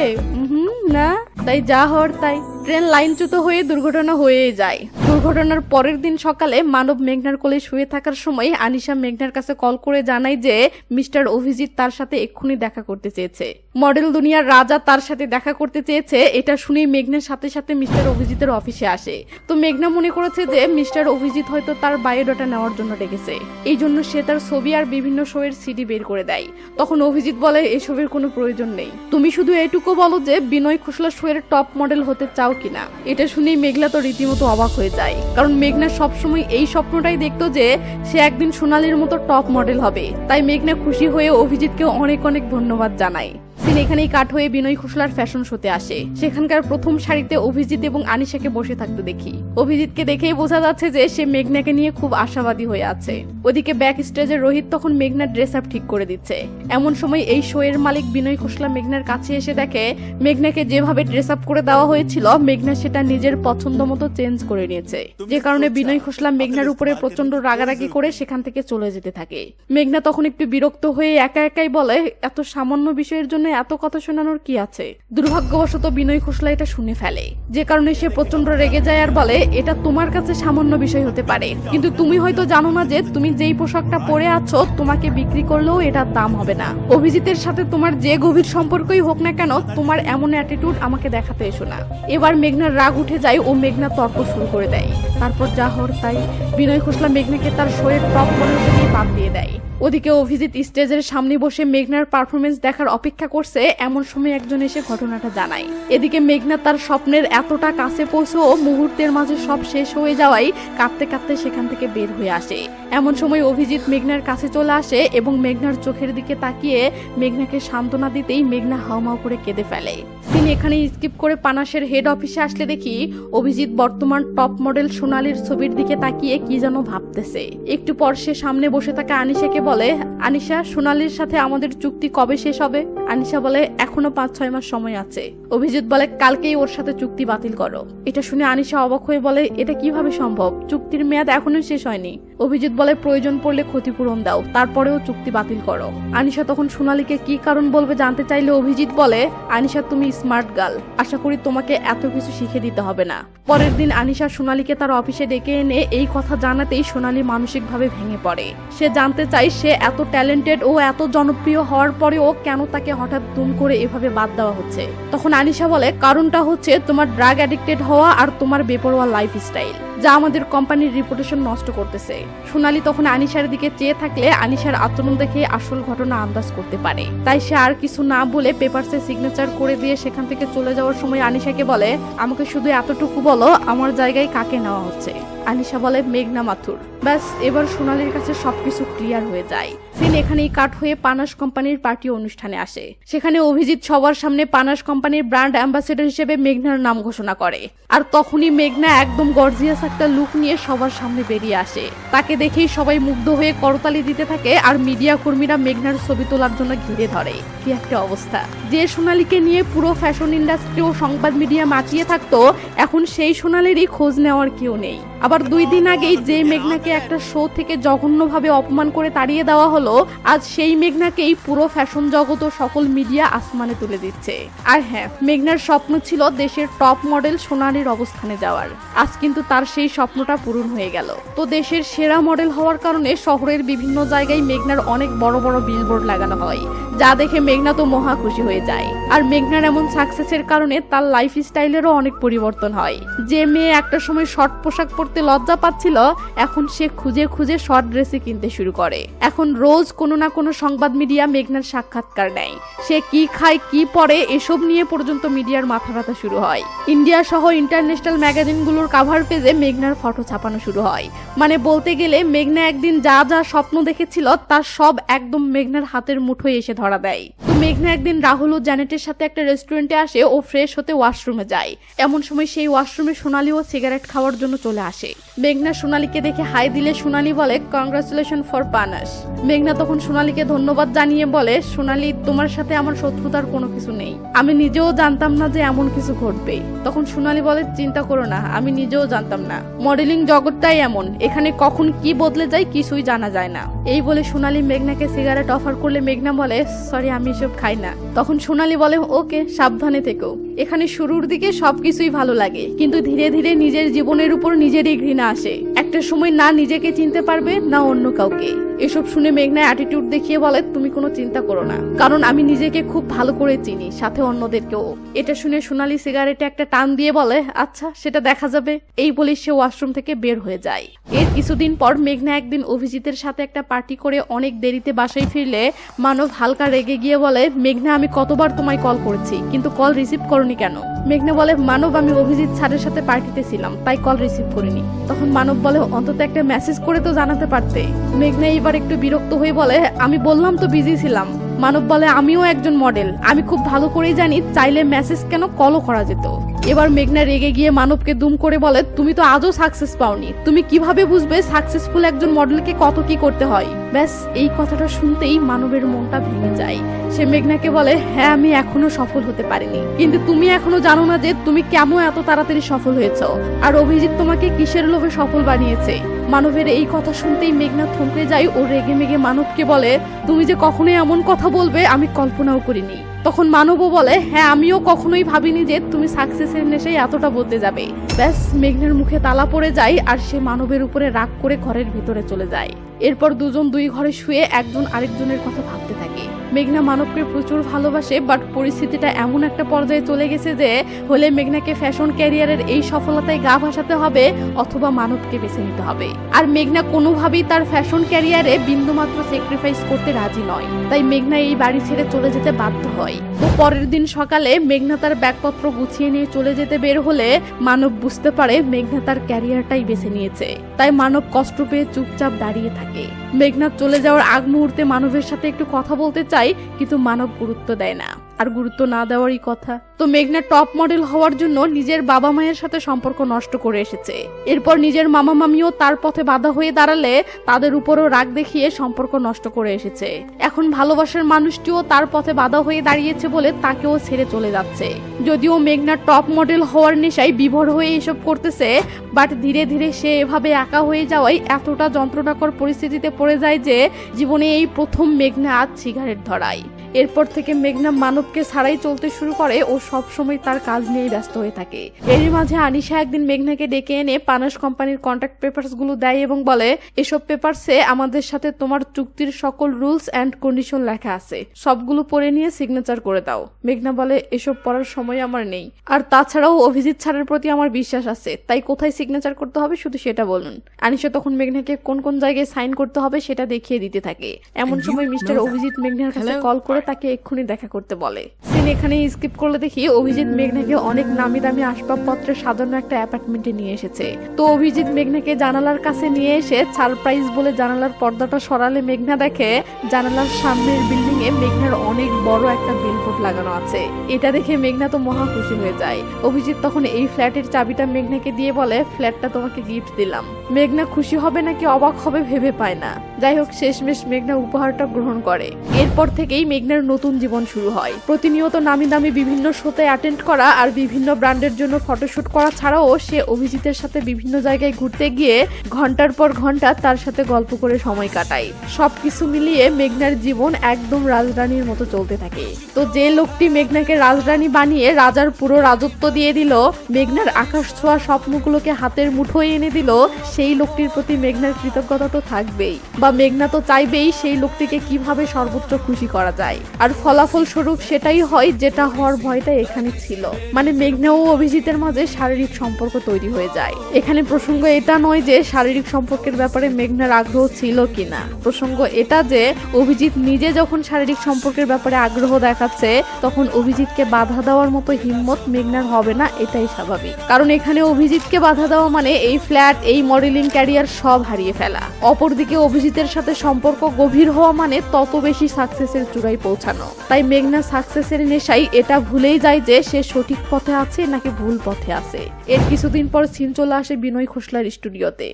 না, তাই যা হওয়ার তাই। ট্রেন লাইনচ্যুত হয়ে দুর্ঘটনা হয়েই যায়। দুর্ঘটনার পরের দিন সকালে মানব মেঘনার কোলে শুয়ে থাকার সময় আনিশা মেঘনার কাছে কল করে জানায় যে মিস্টার অভিজিৎ তার সাথে এক্ষুনি দেখা করতে চেয়েছে। মডেল দুনিয়ার রাজা তার সাথে দেখা করতে চেয়েছে। এটা শুনেই মেঘনার সাথে সাথে মিস্টার অভিজিতের অফিসে আসে। তো মেঘনা মনে করেছে যে মিস্টার অভিজিৎ হয়তো তার বায়োডাটা নেওয়ার জন্য ডেকেছে, এই জন্য সে তার ছবি আর বিভিন্ন শো এর সিডি বের করে দেয়। তখন অভিজিৎ বলে এসবের কোনো প্রয়োজন নেই, তুমি শুধু এটুকু বলো যে বিনয় খোসলা শো এর টপ মডেল হতে চাও কিনা। এটা শুনেই মেঘলা তো রীতিমতো অবাক হয়ে যায়, কারণ মেঘনা সবসময় এই স্বপ্নটাই দেখতো যে সে একদিন সোনালীর মতো টপ মডেল হবে। তাই মেঘনা খুশি হয়ে অভিজিৎকে অনেক অনেক ধন্যবাদ জানায়। সিন এখানেই কাট হয়ে বিনয় খোসলার ফ্যাশন শোতে আসে। সেখানকার প্রথম সারিতে অভিজিৎ এবং আনিশাকে বসে থাকতে দেখি। অভিজিৎকে দেখেই বোঝা যাচ্ছে যে সে মেঘনাকে নিয়ে খুব আশাবাদী হয়ে আছে। ওদিকে ব্যাক স্টেজে রোহিত তখন মেঘনার ড্রেস আপ ঠিক করে দিচ্ছে। এমন সময় এই শো এর মালিক বিনয় খোসলা মেঘনার কাছে এসে দেখে মেঘনাকে যেভাবে ড্রেস আপ করে দেওয়া হয়েছিল মেঘনা সেটা নিজের পছন্দ মতো চেঞ্জ করে নিয়েছে, যে কারণে বিনয় খোসলা মেঘনার উপরে প্রচন্ড রাগারাগি করে সেখান থেকে চলে যেতে থাকে। মেঘনা তখন একটু বিরক্ত হয়ে একা একাই বলে এত সামান্য বিষয়ের জন্য এত কথা শোনানোর কি আছে। দুর্ভাগ্যবশত বিনয় খোসলা এটা শুনে ফেলে, যে কারণে সে প্রচন্ড রেগে যায় আর বলে এটা তোমার কাছে সামান্য বিষয় হতে পারে, কিন্তু তুমি হয়তো জানো না যে তুমি যেই পোশাকটা পরে আছো তোমাকে বিক্রি করলেও এটার দাম হবে না। অভিজিতের সাথে তোমার যে গভীর সম্পর্কই হোক না কেন তোমার এমন অ্যাটিটিউড আমাকে দেখাতে এসো না। এবার মেঘনার রাগ উঠে যায় ও মেঘনা তর্ক শুরু করে দেয়। তারপর যা হওয়ার তাই, বিনয় খোসলা মেঘনাকে তার শোয়ের টপ মডেল থেকে বাদ দিয়ে দেয়। ওদিকে অভিজিৎ স্টেজের সামনে বসে মেঘনার পারফরমেন্স দেখার অপেক্ষা করছে। এমন সময় একজন এসে ঘটনাটা জানায়। এদিকে মেঘনা তার স্বপ্নের এতটা কাছে পৌঁছেও মুহূর্তের মাঝে সব শেষ হয়ে যাওয়ায় কাঁদতে কাঁদতে সেখান থেকে বের হয়ে আসে। এমন সময় অভিজিৎ মেঘনার কাছে চলে আসে এবং মেঘনার চোখের দিকে তাকিয়ে মেঘনাকে সান্ত্বনা দিতেই মেঘনা হাউমাউ করে কেঁদে ফেলে। সিন এখানে স্কিপ করে পানাসের হেড অফিসে আসলে দেখি অভিজিৎ বর্তমান টপ মডেল সোনালীর ছবির দিকে তাকিয়ে কি যেন ভাবতেছে। একটু পর সে সামনে বসে থাকা আনিশাকে বলে আনিশা সোনালীর সাথে আমাদের চুক্তি কবে শেষ হবে? আনিশা আনিশা বলে এখনো 5-6 মাস সময় আছে। অভিজিৎ বলে কালকেই ওর সাথে চুক্তি বাতিল করো। এটা শুনে আনিশা অবাক হয়ে বলে এটা কিভাবে সম্ভব, চুক্তির মেয়াদ এখনো শেষ হয়নি। অভিজিৎ বলে প্রয়োজন পড়লে ক্ষতিপূরণ দাও, তারপরেও চুক্তি বাতিল করো। আনিশা তখন সোনালীকে কি কারণ বলবে জানতে চাইলে অভিজিৎ বলে আনিশা তুমি স্মার্ট গার্ল, আশা করি তোমাকে এত কিছু শিখে দিতে হবে না। পরের দিন আনিশা সোনালীকে তার অফিসে ডেকে এনে এই কথা জানাতেই সোনালী মানসিকভাবে ভেঙে পড়ে। সে জানতে চায় সে এত ট্যালেন্টেড ও এত জনপ্রিয় হওয়ার পরেও কেন তাকে হঠাৎ দুম করে এভাবে বাদ দেওয়া হচ্ছে। তখন আনিশা বলে কারণটা হচ্ছে তোমার ড্রাগ অ্যাডিক্টেড হওয়া আর তোমার বেপরোয়া লাইফস্টাইল, যা আমাদের কোম্পানির রিপুটেশন নষ্ট করতেছে। সোনালী তখন আনিশার দিকে চেয়ে থাকলে আনিশার আচরণ দেখে আসল ঘটনা আন্দাজ করতে পারে। তাই সে আর কিছু না বলে পেপারসে সিগনেচার করে দিয়ে সেখান থেকে চলে যাওয়ার সময় আনিশাকে বলে আমাকে শুধু এতটুকু বলো আমার জায়গায় কাকে নেওয়া হচ্ছে। আনিশা বলে মেঘনা মাথুর। ব্যাস এবার সোনালীর কাছে সবকিছু ক্লিয়ার হয়ে যায়। সিন এখানেই কাট হয়ে পানাস কোম্পানির পার্টি অনুষ্ঠানে আসে। সেখানে অভিজিৎ সবার সামনে পানাস কোম্পানির ব্র্যান্ড অ্যাম্বাসেডর হিসেবে মেঘনার নাম ঘোষণা করে। আর তখনই মেঘনা একদম গর্জিয়াস একটা লুক নিয়ে সবার সামনে বেরিয়ে আসে। তাকে দেখেই সবাই মুগ্ধ হয়ে করতালি দিতে থাকে আর মিডিয়া কর্মীরা মেঘনার ছবি তোলার জন্য ঘিরে ধরে। কি একটা অবস্থা, যে সোনালীকে নিয়ে পুরো ফ্যাশন ইন্ডাস্ট্রি ও সংবাদ মিডিয়া মাতিয়ে থাকতো, এখন সেই সোনালীরই খোঁজ নেওয়ার কেউ নেই। আবার 2 দিন আগেই যে মেঘনাকে একটা শো থেকে জঘন্যভাবে অপমান করে তাড়িয়ে দেওয়া হলো, আজ সেই মেঘনাকেই পুরো ফ্যাশন জগৎ ও সকল মিডিয়া আসমানে তুলে দিচ্ছে। আর হ্যাঁ, মেঘনার স্বপ্ন ছিল দেশের টপ মডেল সোনালীর অবস্থানে যাওয়ার। আজ কিন্তু তার সেই স্বপ্নটা পূরণ হয়ে গেল। তো দেশের সেরা মডেল হওয়ার কারণে শহরের বিভিন্ন জায়গায় মেঘনার অনেক বড় বড় বিলবোর্ড লাগানো হয়, যা দেখে মেঘনা তো মহা খুশি হয়ে যায়। আর মেঘনার এমন সাকসেসের কারণে তার লাইফ স্টাইলেরও অনেক পরিবর্তন হয়। যে মেয়ে একটা সময় শর্ট পোশাক পরতে লজ্জা পাচ্ছিল, এখন সে খুঁজে খুঁজে শর্ট ড্রেসে কিনতে শুরু করে। এখন রোজ কোনো না কোনো সংবাদ মিডিয়া মেঘনার সাক্ষাৎকার নেয়। সে কি খায় কি পরে এসব নিয়ে পর্যন্ত মিডিয়ার মাথা ব্যথা শুরু হয়। ইন্ডিয়া সহ ইন্টারন্যাশনাল ম্যাগাজিনগুলোর কাভার পেজে মেঘনার ফটো ছাপানো শুরু হয়। মানে বলতে গেলে মেঘনা একদিন যা যা স্বপ্ন দেখেছিল তার সব একদম মেঘনার হাতের মুঠোয় এসে ধরা দেয়। তো মেঘনা একদিন রাহুল ও জ্যানেটের সাথে একটা রেস্টুরেন্টে আসে ও ফ্রেশ হতে ওয়াশরুমে যায়। এমন সময় সেই ওয়াশরুমে সোনালী ও সিগারেট খাওয়ার জন্য চলে আসে। মেঘনা সোনালীকে দেখে হাই দিলে সোনালী বলে কংগ্রাচুলেশন ফর পানাস। মেঘনা তখন সোনালীকে ধন্যবাদ জানিয়ে বলে সোনালী তোমার সাথে আমার শত্রুতার কোনো কিছু নেই, আমি নিজেও জানতাম না যে এমন কিছু ঘটবে। তখন সোনালী বলে চিন্তা করো না, আমি নিজেও জানতাম না, মডেলিং জগৎটাই এমন, এখানে কখন কি বদলে যায় কিছুই জানা যায় না। এই বলে সোনালী মেঘনাকে সিগারেট অফার করলে মেঘনা বলে সরি আমি এসব খাই না। তখন সোনালী বলে ওকে সাবধানে থেকো। এখানে শুরুর দিকে সবকিছুই ভালো লাগে, কিন্তু ধীরে ধীরে নিজের জীবনের উপর নিজেরই ঘৃণা আসে। একটা সময় না নিজেকে চিনতে পারবে না অন্য কাউকে। এসব শুনে মেঘনা অ্যাটিটিউড দেখিয়ে বলে তুমি কোনো চিন্তা করো না, কারণ আমি নিজেকে খুব ভালো করে চিনি, সাথে অন্যদেরকেও। এটা শুনে সোনালী সিগারেটে একটা টান দিয়ে বলে আচ্ছা সেটা দেখা যাবে। এই বলে সে ওয়াশরুম থেকে বের হয়ে যায়। এর কিছুদিন পর মেঘনা একদিন অভিজিতের সাথে একটা পার্টি করে অনেক দেরিতে বাসায় ফিরলে মানব হালকা রেগে গিয়ে বলে মেঘনা আমি কতবার তোমায় কল করেছি কিন্তু কল রিসিভ করনি কেন? মেঘনা বলে মানব আমি অভিজিৎ স্যারের সাথে পার্টিতে ছিলাম তাই কল রিসিভ করিনি। তখন মানব বলে অন্তত একটা মেসেজ করে তো জানাতে পারতে। মেঘনা এবার একটু বিরক্ত হয়ে বলে আমি বললাম তো বিজি ছিলাম। মানব বলে আমিও একজন মডেল, আমি খুব ভালো করেই জানি চাইলে মেসেজ কেন কলও করা যেত। এবার মেঘনা রেগে গিয়ে মানবকে দুম করে বলে তুমি তো আজও সাকসেস পাওনি, তুমি কিভাবে বুঝবে সাকসেসফুল একজন মডেলকে কত কি করতে হয়? ব্যাস এই কথাটা শুনতেই মানবের মনটা ভেঙে যায়। সে মেঘনাকে বলে হ্যাঁ আমি এখনো সফল হতে পারিনি, কিন্তু তুমি এখনো জানো না যে তুমি কেমন এত তাড়াতাড়ি সফল হয়েছ, আর অভিজিৎ তোমাকে কিসের লোভে সফল বানিয়েছে। মানবের এই কথা শুনতেই মেঘনা থমকে যায় ও রেগে মেগে মানবকে বলে তুমি যে কখনোই এমন কথা বলবে আমি কল্পনাও করিনি। তখন মানবও বলে হ্যাঁ আমিও কখনোই ভাবিনি যে তুমি সাকসেসের নেশায় এতটা বদলে যাবে। ব্যাস মেঘনার মুখে তালা পড়ে যায় আর সে মানবের উপরে রাগ করে ঘরের ভিতরে চলে যায়। এরপর দুজন দুই ঘরে শুয়ে একজন আরেকজনের কথা ভাবতে থাকে। মেঘনা মানবকে প্রচুর ভালোবাসে, বাট পরিস্থিতিটা এমন একটা পর্যায়ে চলে গেছে যে হলে মেঘনাকে ফ্যাশন ক্যারিয়ারের এই সফলতায় গা ভাসাতে হবে অথবা মানবকে বেছে নিতে হবে। আর মেঘনা কোনোভাবেই তার ফ্যাশন ক্যারিয়ারে বিন্দুমাত্র স্যাক্রিফাইস করতে রাজি নয়, তাই মেঘনা এই বাড়ি ছেড়ে চলে যেতে বাধ্য হয়। তো পরের দিন সকালে মেঘনা তার ব্যাগপত্র গুছিয়ে নিয়ে চলে যেতে বের হলে মানব বুঝতে পারে মেঘনা তার ক্যারিয়ারটাই বেছে নিয়েছে। তাই মানব কষ্ট পেয়ে চুপচাপ দাঁড়িয়ে থাকে। মেঘনা চলে যাওয়ার আগ মুহূর্তে মানবের সাথে একটু কথা বলতে চায়, কিন্তু মানব গুরুত্ব দেয় না। আর গুরুত্ব না দেওয়ারই কথা। তো মেঘনা টপ মডেল হওয়ার জন্য নিজের বাবা মায়ের সাথে সম্পর্ক নষ্ট করে এসেছে। এরপর নিজের মামা মামিও তার পথে বাধা হয়ে দাঁড়ালে তাদের উপরও রাগ দেখিয়ে সম্পর্ক নষ্ট করে এসেছে। এখন ভালোবাসার মানুষটিও তার পথে বাধা হয়ে দাঁড়িয়েছে বলে তাকেও ছেড়ে চলে যাচ্ছে। যদিও মেঘনা টপ মডেল হওয়ার নেশায় বিভোর হয়ে এসব করতেছে, বাট ধীরে ধীরে সে এভাবে একা হয়ে যাওয়ায় এতটা যন্ত্রণাকর পরিস্থিতিতে পড়ে যায় যে জীবনে এই প্রথম মেঘনা আজ সিগারেট ধরায়। এরপর থেকে মেঘনা মানবকে ছাড়াই চলতে শুরু করে ও সব সময় তার কাজ নিয়েই ব্যস্ত হয়ে থাকে। এরই মাঝে আনিশা একদিন মেঘনাকে ডেকে এনে পানাস কোম্পানির কন্ট্রাক্ট পেপারস গুলো দেয় এবং বলে, এসব পেপারসে আমাদের সাথে তোমার চুক্তির সকল রুলস এন্ড কন্ডিশন লেখা আছে, সবগুলো পড়ে নিয়ে সিগনেচার করে দাও। মেঘনা বলে, এসব পড়ার সময় আমার নেই, আর তাছাড়াও অভিজিৎ স্যারের প্রতি আমার বিশ্বাস আছে, তাই কোথায় সিগনেচার করতে হবে শুধু সেটা বলুন। আনিশা তখন মেঘনাকে কোন কোন জায়গায় সাইন করতে হবে সেটা দেখিয়ে দিতে থাকে। এমন সময় মিস্টার অভিজিৎ মেঘনার কাছে কল করে তাকে এক্ষুনি দেখা করতে বলে। সিন এখানে স্কিপ করলে দেখি অভিজিৎ মেঘনাকে অনেক নামি দামি আসবাবপত্রে সাজানো একটা অ্যাপার্টমেন্টে নিয়ে এসেছে। তো অভিজিৎ মেঘনাকে জানালার কাছে নিয়ে এসে সারপ্রাইজ বলে জানালার পর্দাটা সরালে মেঘনা দেখে জানালার সামনের বিল্ডিং এ মেঘনার অনেক বড় একটা বিলবোর্ড লাগানো আছে। এটা দেখে মেঘনা তো মহা খুশি হয়ে যায়। অভিজিৎ তখন এই ফ্ল্যাটের চাবিটা মেঘনাকে দিয়ে বলে, ফ্ল্যাটটা তোমাকে গিফট দিলাম। মেঘনা খুশি হবে নাকি অবাক হবে ভেবে পায় না। যাই হোক, শেষমেশ মেঘনা উপহারটা গ্রহণ করে। এরপর থেকেই মেঘনার নতুন জীবন শুরু হয়। প্রতিনিয়ত নামি দামি বিভিন্ন শোতে অ্যাটেন্ড করা আর বিভিন্ন ব্র্যান্ডের জন্য ফটোশুট করা ছাড়াও সে অভিজিতের সাথে বিভিন্ন জায়গায় ঘুরতে গিয়ে ঘন্টার পর ঘন্টা তার সাথে গল্প করে সময় কাটায়। সবকিছু মিলিয়ে মেঘনার জীবন একদম রাজরানীর মতো চলতে থাকে। তো যে লোকটি মেঘনাকে রাজরানী বানিয়ে রাজার পুরো রাজত্ব দিয়ে দিল, মেঘনার আকাশ ছোঁয়া স্বপ্নগুলোকে হাতের মুঠোয় এনে দিল, সেই লোকটির প্রতি মেঘনার কৃতজ্ঞতা তো থাকবেই, বা মেঘনা তো চাইবেই সেই লোকটিকে কিভাবে সর্বোচ্চ খুশি করা যায়। আর ফলাফল স্বরূপ সেটাই হয় যেটা হওয়ার ভয়টা এখানে ছিল, মানে মেঘনা ও অভিজিতের মাঝে শারীরিক সম্পর্ক তৈরি হয়ে যায়। এখানে প্রসঙ্গ এটা নয় যে শারীরিক সম্পর্কের ব্যাপারে মেঘনার আগ্রহ ছিল কিনা, প্রসঙ্গ এটা যে অভিজিৎ নিজে যখন শারীরিক সম্পর্কের ব্যাপারে আগ্রহ দেখাচ্ছে তখন অভিজিৎকে বাধা দেওয়ার মতো হিম্মত মেঘনার হবে না, এটাই স্বাভাবিক। কারণ এখানে অভিজিৎকে বাধা দেওয়া মানে এই ফ্ল্যাট, এই মডেলিং ক্যারিয়ার সব হারিয়ে ফেলা। অপরদিকে অভিজিতের সাথে সম্পর্ক গভীর হওয়া মানে তত বেশি সাকসেসের চূড়ায় পৌঁছানো। তাই মেঘনা সাকসেসের নেশায় এটা ভুলেই যায় যে সে সঠিক পথে আছে নাকি ভুল পথে আছে। এর কিছুদিন পর সিন চলে আসে বিনয় খোসলার স্টুডিওতে।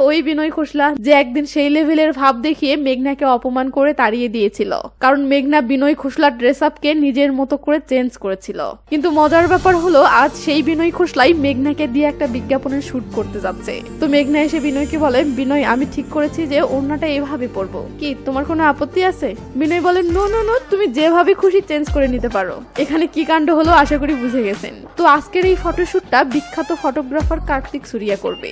ওই বিনয় খোসলা যে একদিন সেই লেভেলের ভাব দেখিয়ে মেঘনাকে অপমান করে তাড়িয়ে দিয়েছিল, কারণ মেঘনা বিনয় খোসলার ড্রেস আপকে নিজের মতো করে চেঞ্জ করেছিল। কিন্তু মজার ব্যাপার হলো আজ সেই বিনয় খোসলাই মেঘনাকে দিয়ে একটা বিজ্ঞাপনের শুট করতে যাচ্ছে। তো মেঘনা এসে বিনয়কে বলে, বিনয় আমি ঠিক করেছি যে ওড়নাটা এভাবে পরবো, কি তোমার কোনো আপত্তি আছে? বিনয় বলে, নো নো নো, তুমি যেভাবে খুশি চেঞ্জ করে নিতে পারো। এখানে কি কাণ্ড হলো আশা করি বুঝে গেছেন। তো আজকের এই ফটোশুটটা বিখ্যাত ফটোগ্রাফার কার্তিক সুরিয়া করবে।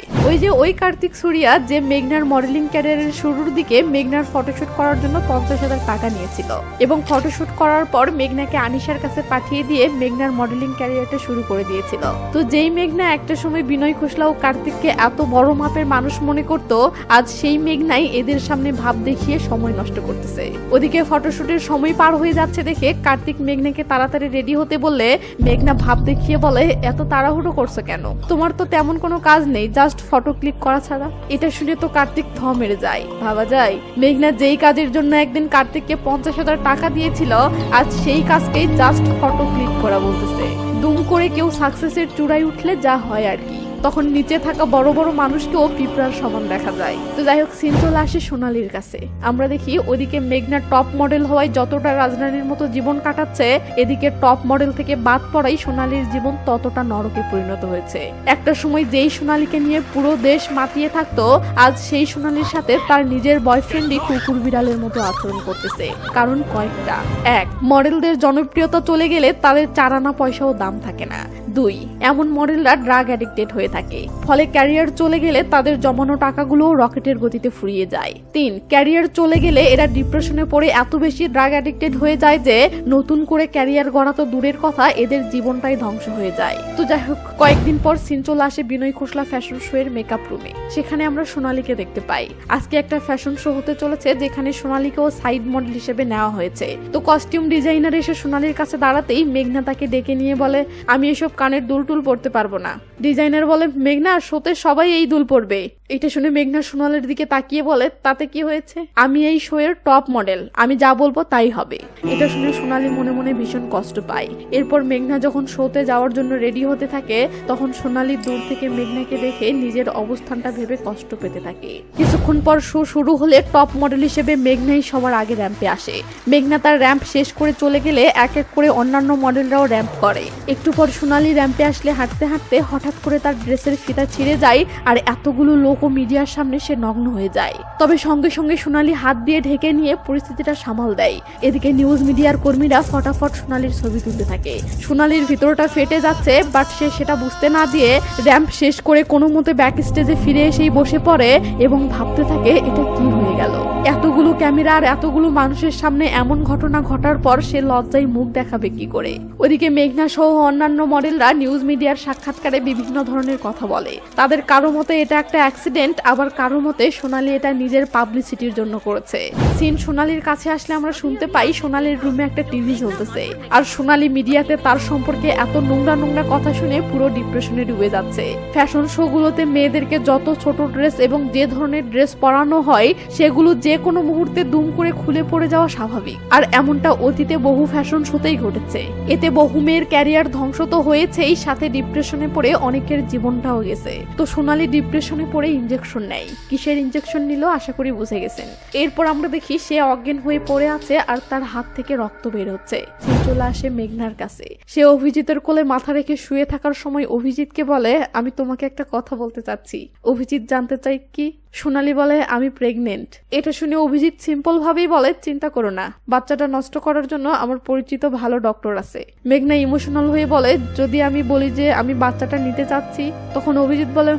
ওই কার্তিক সুরিয়া যে মেঘনার মডেলিং ক্যারিয়ারের শুরুর দিকে মেঘনার ফটোশুট করার জন্য 50,000 টাকা নিয়েছিল এবং ফটোশুট করার পর মেঘনাকে আনিশার কাছে পাঠিয়ে দিয়ে মেঘনার মডেলিং ক্যারিয়ারটা শুরু করে দিয়েছিল। তো যেই মেঘনা একটা সময় বিনয় খোসলা ও কার্তিককে এত বড় মাপের মানুষ মনে করত, আজ সেই মেঘনাই এদের সামনে ভাব দেখিয়ে সময় নষ্ট করতেছে। ওদিকে ফটোশুটের সময় পার হয়ে যাচ্ছে দেখে কার্তিক মেঘনাকে তাড়াতাড়ি রেডি হতে বললে মেঘনা ভাব দেখিয়ে বলে, এত তাড়াহুড়ো করছো কেন? তোমার তো তেমন কোনো কাজ নেই, জাস্ট ফটো ক্লিক করা ছাড়া। এটা শুনে তো কার্তিক থ মেরে যায়। ভাবা যায় মেঘনা যেই কাজের জন্য একদিন কার্তিককে 50,000 টাকা দিয়েছিল, আজ সেই কাজকেই জাস্ট ফটো ক্লিক করা বলতেছে। দুম করে কেউ সাকসেসের চূড়ায় উঠলে যা হয় আর কি, তখন নিচে থাকা বড় বড় মানুষকেও পিঁপড়ার সমান দেখা যায়। তো যাই হোক, সিন চলে আসে সোনালীর কাছে। আমরা দেখি ওদিকে মেঘনা টপ মডেল হওয়ায় যতটা রাজরানীর মতো জীবন কাটাচ্ছে, এদিকে টপ মডেল থেকে বাদ পড়াই সোনালীর জীবন ততটা নরকে পরিণত হয়েছে। একটা সময় যেই সোনালীকে নিয়ে পুরো দেশ মাতিয়ে থাকতো, আজ সেই সোনালীর সাথে তার নিজের বয়ফ্রেন্ডই কুকুর বিড়ালের মতো আচরণ করতেছে। কারণ কয়েকটা: 1, মডেলদের জনপ্রিয়তা চলে গেলে তাদের 4 আনা পয়সাও দাম থাকে না। 2, এমন মডেলরা ড্রাগ অ্যাডিক্টেড হয়ে থাকে, ফলে ক্যারিয়ার চলে গেলে তাদের জমানো টাকাগুলো রকেটের গতিতে ফুরিয়ে যায়। 3, ক্যারিয়ার চলে গেলে এরা ডিপ্রেশনে পড়ে এত বেশি ড্রাগ অ্যাডিক্টেড হয়ে যায় যে নতুন করে ক্যারিয়ার গড়া তো দূরের কথা, এদের জীবনটাই ধ্বংস হয়ে যায়। তো যাই হোক, কয়েকদিন পর সিন চলে আসে বিনয় খোসলা ফ্যাশন শো এর মেকআপ রুমে। সেখানে আমরা সোনালীকে দেখতে পাই। আজকে একটা ফ্যাশন শো হতে চলেছে যেখানে সোনালীকেও সাইড মডেল হিসেবে নেওয়া হয়েছে। তো কস্টিউম ডিজাইনার এসে সোনালীর কাছে দাঁড়াতেই মেঘনা তাকে ডেকে নিয়ে বলে, আমি এসব কানের দুল টুল পরতে পারবো না, ডিজাইনার বলে, মেঘনা শোতে সবাই এই দুল পরবে। এটা শুনে মেঘনা সোনালির দিকে তাকিয়ে বলে, তাতে কি হয়েছে, আমি এই শো এর টপ মডেল, আমি যা বলবো তাই হবে। এটা শুনে সোনালি মনে মনে ভীষণ কষ্ট পায়। এরপর মেঘনা যখন শোতে যাওয়ার জন্য রেডি হতে থাকে তখন সোনালি দূর থেকে মেঘনাকে দেখে নিজের অবস্থানটা ভেবে কষ্ট পেতে থাকে। কিছুক্ষণ পর শো শুরু হলে টপ মডেল হিসেবে মেঘনাই সবার আগে র্যাম্পে আসে। মেঘনা তার র্যাম্প শেষ করে চলে গেলে এক এক করে অন্যান্য মডেলরাও র্যাম্প করে। একটু পর সোনালি র্যাম্পে আসলে হাঁটতে হাঁটতে হঠাৎ করে তার ড্রেসের ফিতা ছিঁড়ে যায় আর এতগুলো লোক ও মিডিয়ার সামনে সে নগ্ন হয়ে যায়। তবে সঙ্গে সঙ্গে সোনালি হাত দিয়ে ঢেকে নিয়ে পরিস্থিতিটা সামাল দেয়। এদিকে নিউজ মিডিয়ার কর্মীরা ফটাফট সোনালির ছবি তুলতে থাকে। সোনালির ভিতরটা ফেটে যাচ্ছে, বাট সে সেটা বুঝতে না দিয়ে র্যাম্প শেষ করে কোনো মতে ব্যাক স্টেজে ফিরে এসেই বসে পড়ে এবং ভাবতে থাকে এটা কি হয়ে গেল। এতগুলো ক্যামেরা আর এতগুলো মানুষের সামনে এমন ঘটনা ঘটার পর সে লজ্জায় মুখ দেখাবে কি করে। ওদিকে মেঘনা সহ অন্যান্য মডেলরা নিউজ মিডিয়ার সাক্ষাৎকারে বিভিন্ন ধরনের কথা বলে। তাদের কারো মতে এটা একটা অ্যাক্সিডেন্ট, আবার কারো মতে সোনালি এটা নিজের পাবলিসিটির জন্য করেছে। সিন সোনালির কাছে আসলে আমরা শুনতে পাই সোনালির রুমে একটা টিভি চলতেছে আর সোনালি মিডিয়াতে তার সম্পর্কে এত নোংরা নোংরা কথা শুনে পুরো ডিপ্রেশনে ডুবে যাচ্ছে। ফ্যাশন শো গুলোতে মেয়েদেরকে যত ছোট ড্রেস এবং যে ধরনের ড্রেস পরানো হয় সেগুলো যে কোনো মুহূর্তে দুম করে খুলে পড়ে যাওয়া স্বাভাবিক, আর এমনটা অতীতে বহু ফ্যাশন শোতেই ঘটেছে। এতে বহু মেয়ের ক্যারিয়ার ধ্বংস তো হয়েছেই, সাথে ডিপ্রেশনে পড়ে অনেকের জীবনটাও গেছে। তো সোনালি ডিপ্রেশনে পড়ে ইনজেকশন নেয়। কিসের ইনজেকশন নিল আশা করি বুঝে গেছেন। এরপর আমরা দেখি সে অজ্ঞান হয়ে পড়ে আছে আর তার হাত থেকে রক্ত বের হচ্ছে। চলে আসে মেঘনার কাছে। সে অভিজিতের কোলে মাথা রেখে শুয়ে থাকার সময় অভিজিৎকে বলে, আমি তোমাকে একটা কথা বলতে চাচ্ছি। অভিজিৎ জানতে চাই কি? সোনালি বলে, আমি প্রেগনেন্ট। এটা শুনে অভিজিৎ সিম্পল ভাবেই বলে, চিন্তা করো না, বাচ্চাটা নষ্ট করার জন্য আমার পরিচিত ভালো ডক্টর আছে। মেঘনা ইমোশনাল হয়ে বলে, যদি আমি বলি যে আমি বাচ্চাটা নিতে চাচ্ছি? তখন অভিজিৎ বলে,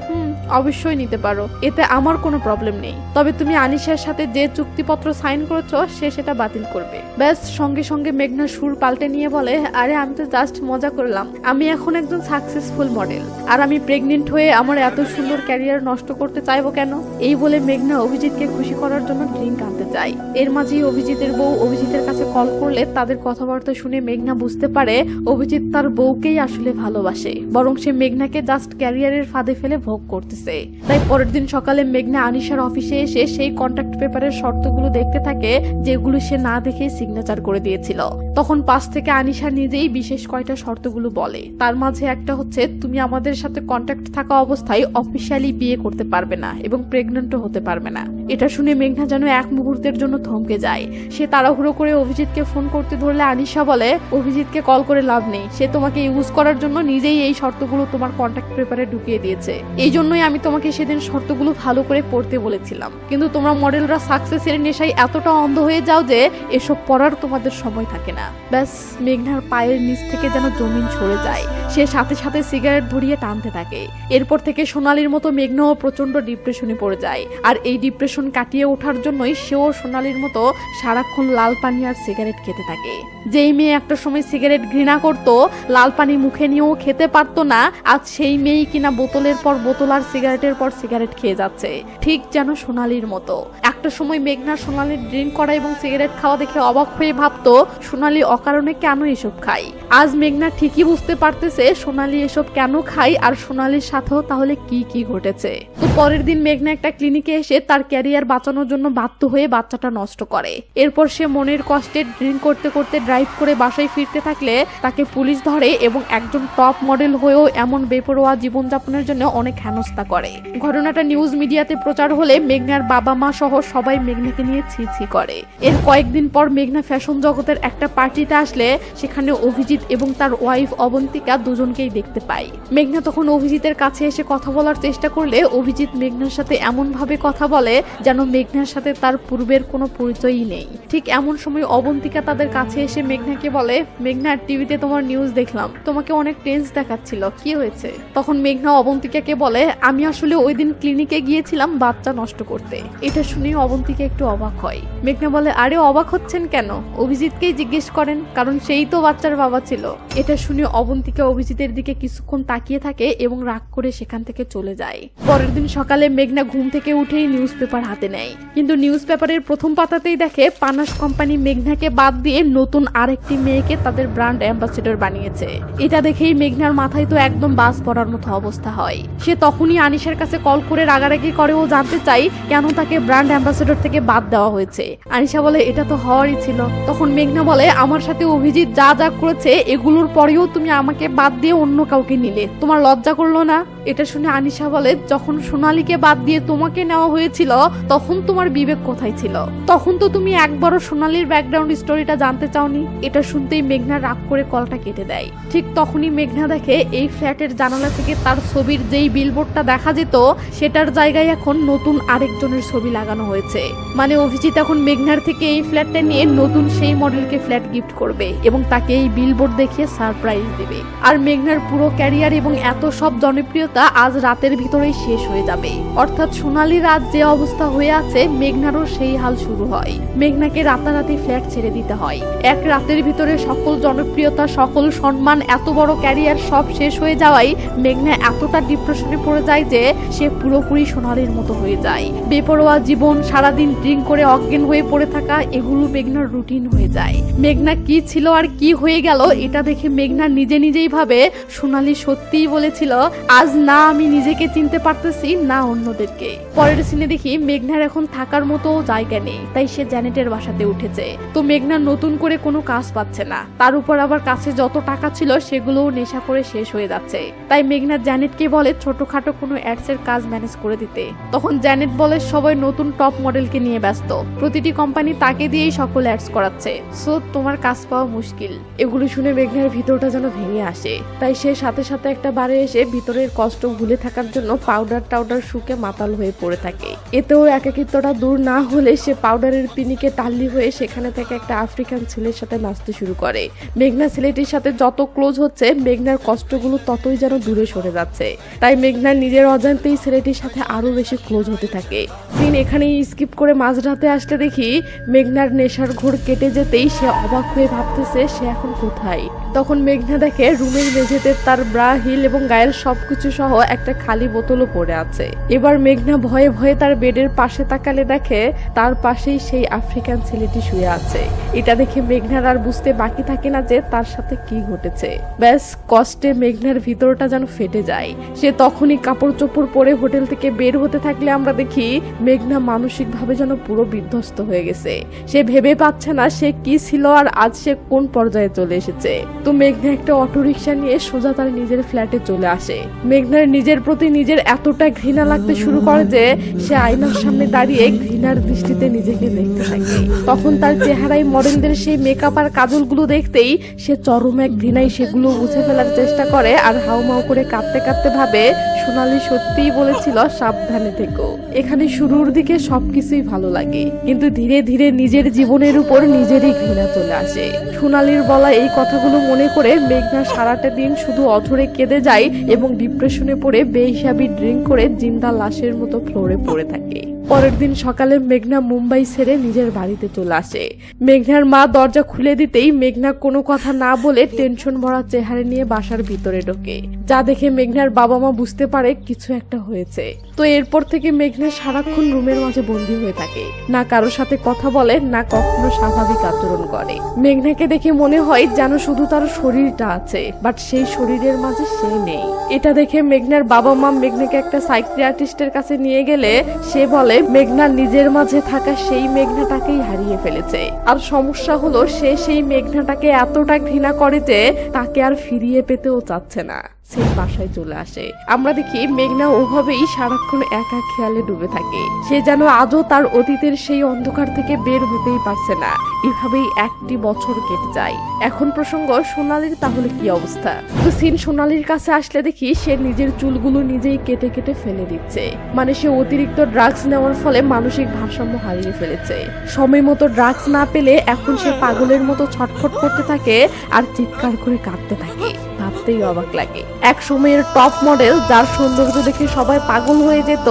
অবশ্যই নিতে পারো, এতে আমার কোনো প্রবলেম নেই, তবে তুমি আনিশার সাথে যে চুক্তিপত্র সাইন করেছো সে সেটা বাতিল করবে। ব্যাস। সঙ্গে সঙ্গে মেঘনা সুর পাল্টে নিয়ে বলে, আরে আমি তো জাস্ট মজা করলাম, আমি এখন একজন সাকসেসফুল মডেল, আর আমি প্রেগনেন্ট হয়ে আমার এত সুন্দর ক্যারিয়ার নষ্ট করতে চাইবো কেন? এই বলে মেঘনা অভিজিৎকে খুশি করার জন্য ড্রিঙ্ক আনতে চায়। এর মাঝেই অভিজিতের বউ অভিজিতের কাছে কল করলে তাদের কথাবার্তা শুনে মেঘনা বুঝতে পারে অভিজিৎ তার বউকেই আসলে ভালোবাসে, বরং সে মেঘনাকে জাস্ট ক্যারিয়ারের ফাঁদে ফেলে ভোগ করতেছে। তাই পরের দিন সকালে মেঘনা আনিশার অফিসে এসে সেই কন্ট্রাক্ট পেপারের শর্তগুলো দেখতে থাকে যেগুলো সে না দেখে সিগনেচার করে দিয়েছিল। তখন পাশ থেকে আনিশা নিজেই বিশেষ কয়টা শর্তগুলো বলে। তার মাঝে একটা হচ্ছে, তুমি আমাদের সাথে কন্ট্যাক্ট থাকা অবস্থায় অফিসিয়ালি বিয়ে করতে পারবে না এবং প্রেগন্যান্টও হতে পারবে না। এটা শুনে মেঘনা যেন এক মুহূর্তের জন্য থমকে যায়। সে তাড়াহুড়ো করে অভিজিৎকে ফোন করতে ধরলে আনিশা বলে, অভিজিৎকে কল করে লাভ নেই, সে তোমাকে ইউজ করার জন্য নিজেই এই শর্তগুলো তোমার কন্ট্রাক্ট পেপারে ঢুকিয়ে দিয়েছে। এই জন্যই আমি তোমাকে সেদিন শর্তগুলো ভালো করে পড়তে বলেছিলাম, কিন্তু তোমরা মডেলরা সাকসেসের নেশায় এতটা অন্ধ হয়ে যাও যে এসব পড়ার তোমাদের সময় থাকে না। ব্যাস। মেঘনার পায়ের নিচ থেকে যেন জমিন সরে যায়। সে সাথে সাথে সিগারেট ধরিয়ে টানতে থাকে। এরপর থেকে সোনালির মতো মেঘনাও প্রচন্ড ডিপ্রেশনে পড়ে যায়, আর এই ডিপ্রেশন কাটিয়ে ওঠার জন্যই সেও সোনালির মতো সারাক্ষণ লাল পানি আর সিগারেট খেতে থাকে। যেই মেয়ে একটা সময় সিগারেট ঘৃণা করতো, লাল পানি মুখে নিয়েও খেতে পারতো না, আজ সেই মেয়েই কিনা বোতলের পর বোতল আর সিগারেটের পর সিগারেট খেয়ে যাচ্ছে, ঠিক যেন সোনালির মতো। একটা সময় মেঘনা সোনালির ড্রিঙ্ক করা এবং সিগারেট খাওয়া দেখে অবাক হয়ে ভাবতো সোনালি অকারণে কেন এসব খায়। আজ মেঘনা ঠিকই বুঝতে পারতেছে সোনালি এসব কেন খায় আর সোনালির সাথেও তাহলে কি কি ঘটেছে। তো পরের দিন মেঘনা একটা ক্লিনিকে এসে তার ক্যারিয়ার বাঁচানোর জন্য বাধ্য হয়ে বাচ্চাটা নষ্ট করে। এরপর সে মনের কষ্টে ড্রিঙ্ক করতে করতে ড্রাইভ করে বাসায় ফিরতে থাকলে তাকে পুলিশ ধরে এবং একজন টপ মডেল হয়েও এমন বেপরোয়া জীবনযাপনের জন্য অনেক হেনস্থা করে। ঘটনাটা নিউজ মিডিয়াতে প্রচার হলে মেঘনার বাবা মা সহ সবাই মেঘনাকে নিয়ে ছি ছি করে। এর কয়েকদিন পর মেঘনা ফ্যাশন জগতের একটা পার্টিতে আসলে সেখানে অভিজিৎ এবং তার ওয়াইফ অবন্তিকা দুজনকেই দেখতে পায়। মেঘনা তখন অভিজিতের কাছে এসে কথা বলার চেষ্টা করলে অভিজিৎ মেঘনার সাথে এমন ভাবে কথা বলে যেন মেঘনার সাথে তার পূর্বের কোনো পরিচয়ই নেই। ঠিক এমন সময় অবন্তিকা তাদের কাছে এসে মেঘনাকে বলে, মেঘনা টিভিতে তোমার নিউজ দেখলাম, তোমাকে অনেক টেন্স দেখাচ্ছিল, কি হয়েছে? তখন মেঘনা অবন্তিকাকে বলে, আমি আসলে ওই দিন ক্লিনিকে গিয়েছিলাম বাচ্চা নষ্ট করতে। এটা শুনে অবন্তিকা একটু অবাক হয়। মেঘনা বলে, আরে অবাক হচ্ছেন কেন? অভিজিৎকেই জিজ্ঞেস করেন, কারণ সেই তো বাচ্চার বাবা ছিল। এটা শুনে অবন্তিকা অভিজিতের দিকে কিছুক্ষণ তাকিয়ে থাকে এবং রাগ করে সেখান থেকে চলে যায়। পরের দিন সকালে মেঘনা ঘুম থেকে উঠেই নিউজ পেপার হাতে নেয়। কিন্তু নিউজ পেপারের প্রথম পাতাতেই দেখে পানাস কোম্পানি মেঘনাকে বাদ দিয়ে নতুন আরেকটি মেয়েকে তাদের ব্র্যান্ড অ্যাম্বাসেডর বানিয়েছে। এটা দেখেই মেঘনার মাথায় তো একদম বাজ পড়ার মতো অবস্থা হয়। সে তখনই আনিশার কাছে কল করে রাগারাগি করে ও জানতে চাই কেন তাকে ব্র্যান্ড অ্যাম্বাসেডর থেকে বাদ দেওয়া হয়েছে। আনিশা বলে এটা তো হওয়ারই ছিল। তখন মেঘনা বলে আমার সাথে অভিজিৎ যা যা করেছে এগুলোর পরেও তুমি আমাকে বাদ দিয়ে অন্য কাউকে নিলে, তোমার লজ্জা করলো না? এটা শুনে আনিশা বলে যখন সোনালীকে বাদ দিয়ে তোমাকে নেওয়া হয়েছিল তখন তোমার বিবেক কোথায় ছিল? তখন তো তুমি একবারও সোনালীর ব্যাকগ্রাউন্ড স্টোরিটা জানতে চাওনি। এটা শুনতেই মেঘনা রাগ করে কলটা কেটে দেয়। ঠিক তখনই মেঘনা দেখে এই ফ্ল্যাটের জানালা থেকে তার ছবির যেই বিলবোর্ডটা দেখা যেত সেটার জায়গায় এখন নতুন আরেকজনের ছবি লাগানো হয়েছে। মানে অভিজিৎ এখন মেঘনার থেকে এই ফ্ল্যাটটা নিয়ে নতুন সেই মডেলকে ফ্ল্যাট গিফট করবে এবং তাকে এই বিলবোর্ড দেখিয়ে সারপ্রাইজ দেবে। আর মেঘনার পুরো ক্যারিয়ার এবং এত সব জনপ্রিয়তা আজ রাতের ভিতরেই শেষ হয়ে যাবে। অর্থাৎ সোনালী রাত যে অবস্থা হয়ে আছে মেঘনারও সেই হাল শুরু হয়। মেঘনাকে রাতারাতি ফ্ল্যাট ছেড়ে দিতে হয়। এক রাতের ভিতরে সকল জনপ্রিয়তা, সকল সম্মান, এত বড় ক্যারিয়ার সব শেষ হয়ে যাওয়ায় মেঘনা এতটা ডিপ্রেশনে পড়ে যায় যে সে পুরোপুরি সোনালীর মতো হয়ে যায়। বেপরোয়া জীবন, সারাদিন ড্রিঙ্ক করে অজ্ঞান হয়ে পড়ে থাকা, এগুলো মেঘনার রুটিন হয়ে যায়। মেঘনা কি ছিল আর কি হয়ে গেল এটা দেখে মেঘনা নিজে নিজেই ভাবে সোনালী সত্যিই বলেছিল আজ না আমি নিজেকে চিনতে পারতেছি না অন্যদেরকে। পরের সিনে দেখি মেঘনার এখন থাকার মতো জায়গা নেই, তাই সে জ্যানেটের বাসাতে উঠেছে। তো মেঘনা নতুন করে কোনো কাজ পাচ্ছে না, তার উপর আবার কাছে যত টাকা ছিল সেগুলোও নেশা করে শেষ হয়ে যাচ্ছে। তাই মেঘনা জ্যানেটকে বলে ছোটখাটো কোনো অ্যাডস এর কাজ ম্যানেজ করে দিতে। তখন জ্যানেট বলে সবাই নতুন টপ মডেলকে নিয়ে ব্যস্ত, প্রতিটি কোম্পানি তাকে দিয়েই সকল অ্যাডস করাচ্ছে, সো তোমার কাজ পাওয়া মুশকিল। এগুলো শুনে মেঘনার ভিতরটা যেন ভেঙে আসে। তাই সে সাথে সাথে একটা বারে এসে ভিতরের কষ্ট ভুলে থাকার জন্য পাউডার টাউডার শুকে মাতাল হয়ে পড়ে থাকে। এতেও একাকিত্বটা দূর না হলে সে পাউডারের পিনিকে টাল্লি হয়ে সেখানে থেকে একটা আফ্রিকান ছেলের সাথে নাচতে শুরু করে। মেঘনা ছেলেটির সাথে যত ক্লোজ হচ্ছে মেঘনার কষ্টগুলো ততই যেন দূরে সরে যাচ্ছে। তাই মেঘনা নিজের অজান্তেই ছেলেটির সাথে আরো বেশি ক্লোজ হতে থাকে। সিন এখানেই স্কিপ করে মাঝরাতে আসলে দেখি মেঘনার নেশার ঘোর কেটে যেতেই সে অবাক হয়ে ভাবতেছে সে এখন কোথায়। তখন মেঘনা দেখে রুমের মেঝেতে তার ব্রা, হিল এবং গায়ের সবকিছু সহ একটা খালি বোতলও পড়ে আছে। এবার মেঘনা ভয়ে ভয়ে তার বেডের পাশে তাকালে দেখে তার পাশেই সেই আফ্রিকান ছেলেটি শুয়ে আছে। এটা দেখে মেঘনার আর বুঝতে বাকি থাকে না যে তার সাথে কি ঘটেছে। ব্যাস কষ্টে মেঘনার ভিতরটা যেন ফেটে যায়। সে তখনই কাপড় চোপড় পরে হোটেল থেকে বের হতে থাকলে আমরা দেখি মেঘনা মানসিক ভাবে যেন পুরো বিধ্বস্ত হয়ে গেছে। সে ভেবে পাচ্ছে না সে কি ছিল আর আজ সে কোন পর্যায়ে চলে এসেছে। তো মেঘনা একটা অটোরিকশা নিয়ে সোজা তার নিজের ফ্ল্যাটে চলে আসে। মেঘনার নিজের প্রতি নিজের এতটা ঘৃণা লাগতে শুরু করে যে সে আয়নার সামনে দাঁড়িয়ে ঘৃণার দৃষ্টিতে নিজেকে দেখতে থাকে। তখন তার চেহারায় মডেলদের সেই মেকআপ আর কাজলগুলো দেখতেই সে চরম এক ঘৃণায় সেগুলো মুছে ফেলার চেষ্টা করে আর হাউমাউ করে কাঁদতে কাঁদতে ভাবে সোনালী সত্যিই বলেছিল সাবধানে থেকো। এখানে শুরুর দিকে সবকিছুই ভালো লাগে, কিন্তু ধীরে ধীরে নিজের জীবনের উপর নিজেরই ঘৃণা চলে আসে। সোনালীর বলা এই কথাগুলো মনে করে মেঘনা সারাটা দিন শুধু অঝরে কেঁদে যায় এবং ডিপ্রেশনে পড়ে বেহিসাবি ড্রিঙ্ক করে জিন্দা লাশের মতো ফ্লোরে পড়ে থাকে। পরের দিন সকালে মেঘনা মুম্বাই ছেড়ে নিজের বাড়িতে চলে আসে। মেঘনার মা দরজা খুলে দিতেই মেঘনা কোনো কথা না বলে টেনশন ভরা চেহারা নিয়ে বাসার ভিতরে ঢোকে, যা দেখে মেঘনার বাবা মা বুঝতে পারে কিছু একটা হয়েছে। তো এরপর থেকে মেঘনা সারাক্ষণ রুমের মাঝে বন্দী হয়ে থাকে, না কারোর সাথে কথা বলে না কখনো স্বাভাবিক আচরণ করে। মেঘনাকে দেখে মনে হয় যেন শুধু তার শরীরটা আছে, বাট সেই শরীরের মাঝে সে নেই। এটা দেখে মেঘনার বাবা মা মেঘনাকে একটা সাইকিয়াট্রিস্টের কাছে নিয়ে গেলে সে বলে মেঘনা নিজের মাঝে থাকা সেই মেঘনাটাকেই হারিয়ে ফেলেছে। আর সমস্যা হলো সে সেই মেঘনাটাকে এতটা ঘৃণা করে যে তাকে আর ফিরিয়ে পেতেও চাচ্ছে না। সেই বাসায় চলে আসে। আমরা দেখি মেঘনা ওভাবেই সারাক্ষণ একা খেয়ালে ডুবে থাকে। সে যেন আজও তার অতীতের সেই অন্ধকার থেকে বের হতেই পারছে না। এভাবেই একটি বছর কেটে যায়। এখন প্রসঙ্গ সোনালীর, তাহলে কি অবস্থা? তো সিন সোনালীর কাছে আসলে দেখি সে নিজের চুলগুলো নিজেই কেটে কেটে ফেলে দিচ্ছে। মানে সে অতিরিক্ত ড্রাগস নেওয়ার ফলে মানসিক ভারসাম্য হারিয়ে ফেলেছে। সময় মতো ড্রাগস না পেলে এখন সে পাগলের মতো ছটফট করতে থাকে আর চিৎকার করে কাঁদতে থাকে। ভাবতে ভাবতেই অবাক লাগে। এক সময়ের টপ মডেল যার সৌন্দর্য দেখে সবাই পাগল হয়ে যেত,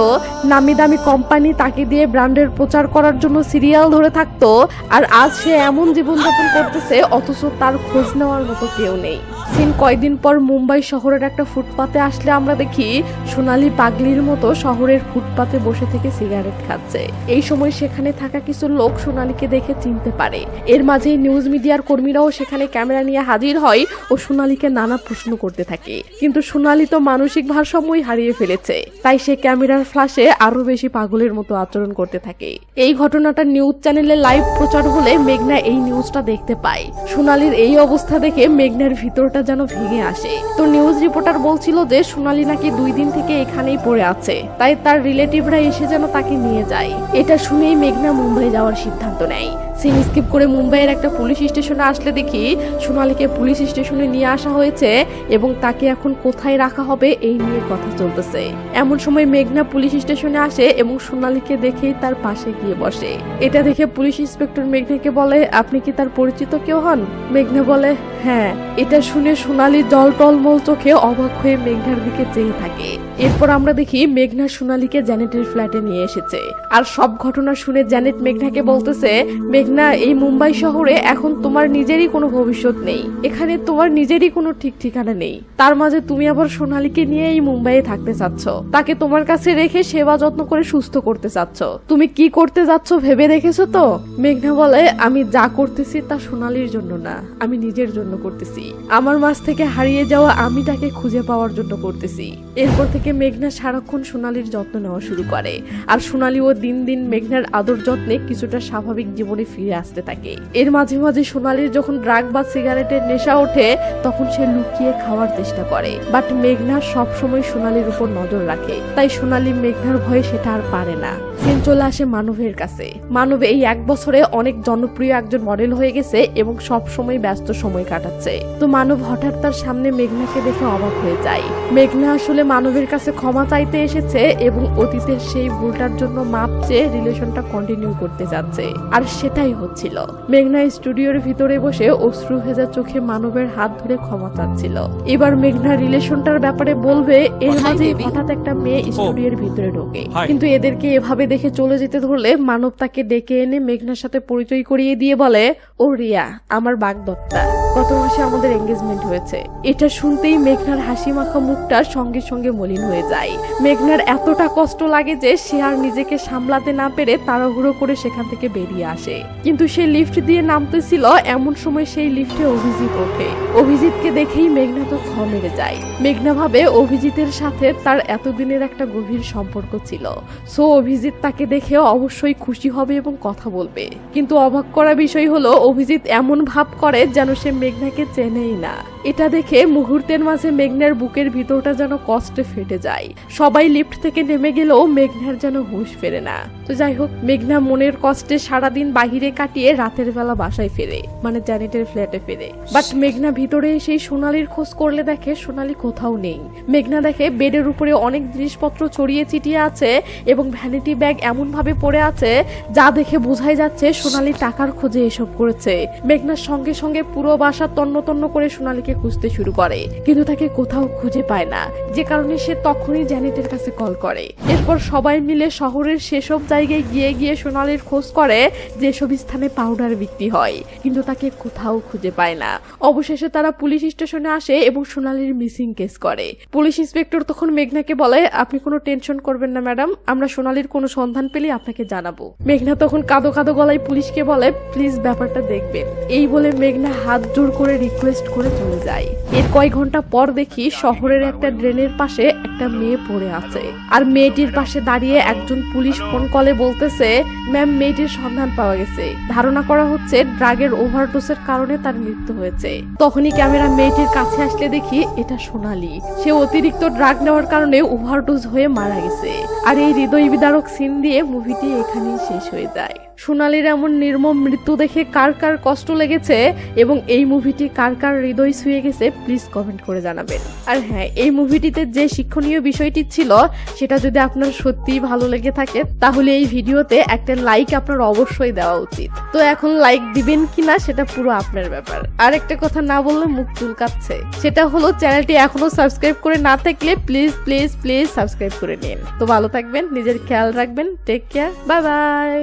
নামি দামি কোম্পানি তাকে দিয়ে ব্র্যান্ডের প্রচার করার জন্য সিরিয়াল ধরে থাকতো, আর আজ সে এমন জীবনযাপন করতেছে অথচ তার খোঁজ নেওয়ার মতো কেউ নেই। সিন কয়েকদিন পর মুম্বাই শহরের একটা ফুটপাতে আসলে আমরা দেখি সোনালী পাগলির মতো শহরের ফুটপাতে বসে থেকে সিগারেট খাচ্ছে। এই সময় সেখানে থাকা কিছু লোক সোনালীকে দেখে চিনতে পারে। এর মাঝে নিউজ মিডিয়ার কর্মীরাও সেখানে ক্যামেরা নিয়ে হাজির হয় ও সোনালীকে নানা প্রশ্ন করতে থাকে, কিন্তু সোনালী তো মানসিক ভারসাম্যই হারিয়ে ফেলেছে, তাই সে ক্যামেরার ফ্ল্যাশে আরো বেশি পাগলের মতো আচরণ করতে থাকে। এই ঘটনাটা নিউজ চ্যানেলে লাইভ প্রচার হলে মেঘনা এই নিউজটা দেখতে পায়। সোনালীর এই অবস্থা দেখে মেঘনার ভিতরটা যেন ভেঙে আসে। তো নিউজ রিপোর্টার বলছিল যে সোনালী নাকি 2 দিন থেকে এখানেই পড়ে আছে, তাই তার রিলেটিভরা এসে যেন তাকে নিয়ে যায়। এটা শুনেই মেঘনা মুম্বাই যাওয়ার সিদ্ধান্ত নেয়। সিন স্কিপ করে মুম্বাইয়ের একটা পুলিশ স্টেশনে আসলে দেখি সোনালীকে পুলিশ স্টেশনে নিয়ে আসা হয়েছে এবং তাকে এখন কোথায় রাখা হবে এই নিয়ে কথা চলতেছে। এমন সময় মেঘনা পুলিশ স্টেশনে আসে এবং সোনালীকে দেখেই তার পাশে গিয়ে বসে। এটা দেখে পুলিশ ইন্সপেক্টর মেঘনাকে বলে, আপনি কি তার পরিচিত কেউ হন? মেঘনা বলে, হ্যাঁ। এটা শুনে সোনালী জল টলমল চোখে অবাক হয়ে মেঘনার দিকে চেয়ে থাকে। এরপর আমরা দেখি মেঘনা সোনালীকে জ্যানেটের ফ্ল্যাটে নিয়ে এসেছে, আর সব ঘটনা শুনে জ্যানেট মেঘনাকে বলতেছে, মেঘনা, এই মুম্বাই শহরে এখন তোমার নিজেরই কোনো ভবিষ্যৎ নেই, এখানে তোমার নিজেরই কোনো ঠিক ঠিকানা নেই, তার মাঝে তুমি আবার সোনালীকে নিয়ে এই মুম্বাইয়ে থাকতে চাচ্ছ, তাকে তোমার কাছে রেখে সেবা যত্ন করে সুস্থ করতে চাচ্ছ, তুমি কি করতে যাচ্ছ ভেবে রেখেছো তো? মেঘনা বলে, আমি যা করতেছি তা সোনালীর জন্য না, আমি নিজের জন্য করতেছি, আমার মাঝ থেকে হারিয়ে যাওয়া আমিটাকে খুঁজে পাওয়ার জন্য করতেছি। এরপর থেকে মেঘনা সারাক্ষণ সোনালীর যত্ন নেওয়া শুরু করে, আর সোনালীও দিন দিন মেঘনার আদর যত্নে কিছুটা স্বাভাবিক জীবনে ফিরে আসতে থাকে। এর মাঝে মাঝে সোনালীর যখন ড্রাগ বা সিগারেটের নেশা ওঠে তখন সে লুকিয়ে খাওয়ার চেষ্টা করে, বাট মেঘনা সব সময় সোনালীর উপর নজর রাখে, তাই সোনালী মেঘনার ভয়ে সেটা আর পারে না। সিন চলে আসে মানবের কাছে। মানব এই 1 বছরে অনেক জনপ্রিয় একজন মডেল হয়ে গেছে এবং সব সময় ব্যস্ত সময় কাটাচ্ছে। তো মানব হঠাৎ তার সামনে মেঘনাকে দেখে অবাক হয়ে যায়। মেঘনা আসলে মানবের কাছে ক্ষমা চাইতে এসেছে এবং অতীতের সেই ভুলটার জন্য মাপ চেয়ে রিলেশনটা কন্টিনিউ করতে যাচ্ছে, আর সেটাই হচ্ছিল। মেঘনা স্টুডিওর ভিতরে বসে অশ্রু ভেজা চোখে মানবের হাত ধরে ক্ষমা চাচ্ছিল। এবার মেঘনা রিলেশনটার ব্যাপারে বলবে, এর মাঝে হঠাৎ একটা মেয়ে স্টুডিওর ভিতরে ঢোকে, কিন্তু এদেরকে এভাবে দেখে চলে যেতে ধরলে মানব তাকে ডেকে এনে মেঘনার সাথে পরিচয় করিয়ে দিয়ে বলে, ও রিয়া, আমার বাগদত্তা, গত মাসে আমাদের এঙ্গেজমেন্ট হয়েছে। এটা শুনতেই মেঘনার হাসি মাখা মুখটা সঙ্গে সঙ্গে মলিন হয়ে যায়। মেঘনার এতটা কষ্ট লাগে যে সে আর নিজেকে সামলাতে না পেরে তাড়াহুড়ো করে সেখান থেকে বেরিয়ে আসে। কিন্তু সে লিফট দিয়ে নামতেছিল, এমন সময় সেই লিফটে অভিজিৎ ওঠে। অভিজিৎকে দেখেই মেঘনা তো থ মেরে যায়। মেঘনা ভাবে অভিজিতের সাথে তার এতদিনের একটা গভীর সম্পর্ক ছিল, সো অভিজিৎ তাকে দেখে অবশ্যই খুশি হবে এবং কথা বলবে। কিন্তু অবাক করা বিষয় হলো অভিজিৎ এমন ভাব করে যেন সে মেঘনাকে চেনেই না। এটা দেখে মুহূর্তের মাঝে মেঘনার বুকের ভিতরটা যেন কষ্টে ফেটে যায়। সবাই লিফট থেকে নেমে গেলেও মেঘনার যেন হুঁশ ফেরে না। তো যাই হোক, মেঘনা মনের কষ্টে সারাদিন বাহিরে কাটিয়ে রাতের বেলা বাসায় ফেরে, মানে জ্যানেটের ফ্ল্যাটে ফেরে। বাট মেঘনা ভিতরে সেই সোনালীর খোঁজ করলে দেখে সোনালী কোথাও নেই। মেঘনা দেখে বেডের উপরে অনেক জিনিসপত্র ছড়িয়ে ছিটিয়ে আছে এবং ভ্যানিটি ব্যাগ এমন ভাবে পড়ে আছে যা দেখে বোঝাই যাচ্ছে সোনালী টাকার খোঁজে এসব করেছে। মেঘনার সঙ্গে সঙ্গে পুরো বাসা তন্ন তন্ন করে সোনালীকে খুঁজতে শুরু করে, কিন্তু তাকে কোথাও খুঁজে পায় না, যে কারণে সে তখনই জ্যানেটের কাছে কল করে। এরপর সবাই মিলে শহরের সেসব জায়গায় গিয়ে গিয়ে সোনালীর খোঁজ করে যেসব স্থানে পাউডার বিক্রি হয়, কিন্তু তাকে কোথাও খুঁজে পায় না। অবশেষে তারা পুলিশ স্টেশনে আসে এবং সোনালীর মিসিং কেস করে। পুলিশ ইন্সপেক্টর তখন মেঘনাকে বলে, আপনি কোনো টেনশন করবেন না ম্যাডাম, আমরা সোনালীর কোনো সন্ধান পেলে আপনাকে জানাবো। মেঘনা তখন কাঁদো কাঁদো গলায় পুলিশকে বলে, প্লিজ ব্যাপারটা দেখবেন। এই বলে মেঘনা হাত জোর করে রিকোয়েস্ট করে চলে যায়। এর কয়েক ঘন্টা পর দেখি শহরের একটা ড্রেনের পাশে একটা মেয়ে পড়ে আছে, আর মেয়েটির পাশে দাঁড়িয়ে একজন পুলিশ ফোন কলে বলতেছে, ম্যাম, মেয়েটির সন্ধান পাওয়া গেছে, ধারণা করা হচ্ছে ড্রাগের ওভারডোজের কারণে তার মৃত্যু হয়েছে। তখনই ক্যামেরা মেয়েটির কাছে আসলে দেখি এটা সোনালী। সে অতিরিক্ত ড্রাগ নেওয়ার কারণে ওভারডোজ হয়ে মারা গেছে। আর এই হৃদয় বিদারক সিন দিয়ে মুভিটি এখানেই শেষ হয়ে যায়। সোনালীর এমন নির্মম মৃত্যু দেখে কার কার কষ্ট লেগেছে এবং এই মুভিটি কার কার হৃদয় ছুঁয়ে হয়ে গেছে প্লিজ কমেন্ট করে জানাবেন। আর হ্যাঁ, এই মুভিটিতে যে শিক্ষণীয় বিষয়টি ছিল সেটা যদি আপনার সত্যিই ভালো লেগে থাকে তাহলে এই ভিডিওতে একটা লাইক আপনার অবশ্যই দেওয়া উচিত। তো এখন লাইক দিবেন কিনা সেটা পুরো আপনার ব্যাপার। আর একটা কথা না বললে মুখ চুলকাচ্ছে, সেটা হলো চ্যানেলটি এখনো সাবস্ক্রাইব করে না থাকলে প্লিজ প্লিজ প্লিজ সাবস্ক্রাইব করে নিন। তো ভালো থাকবেন, নিজের খেয়াল রাখবেন, টেক কেয়ার, বাই বাই।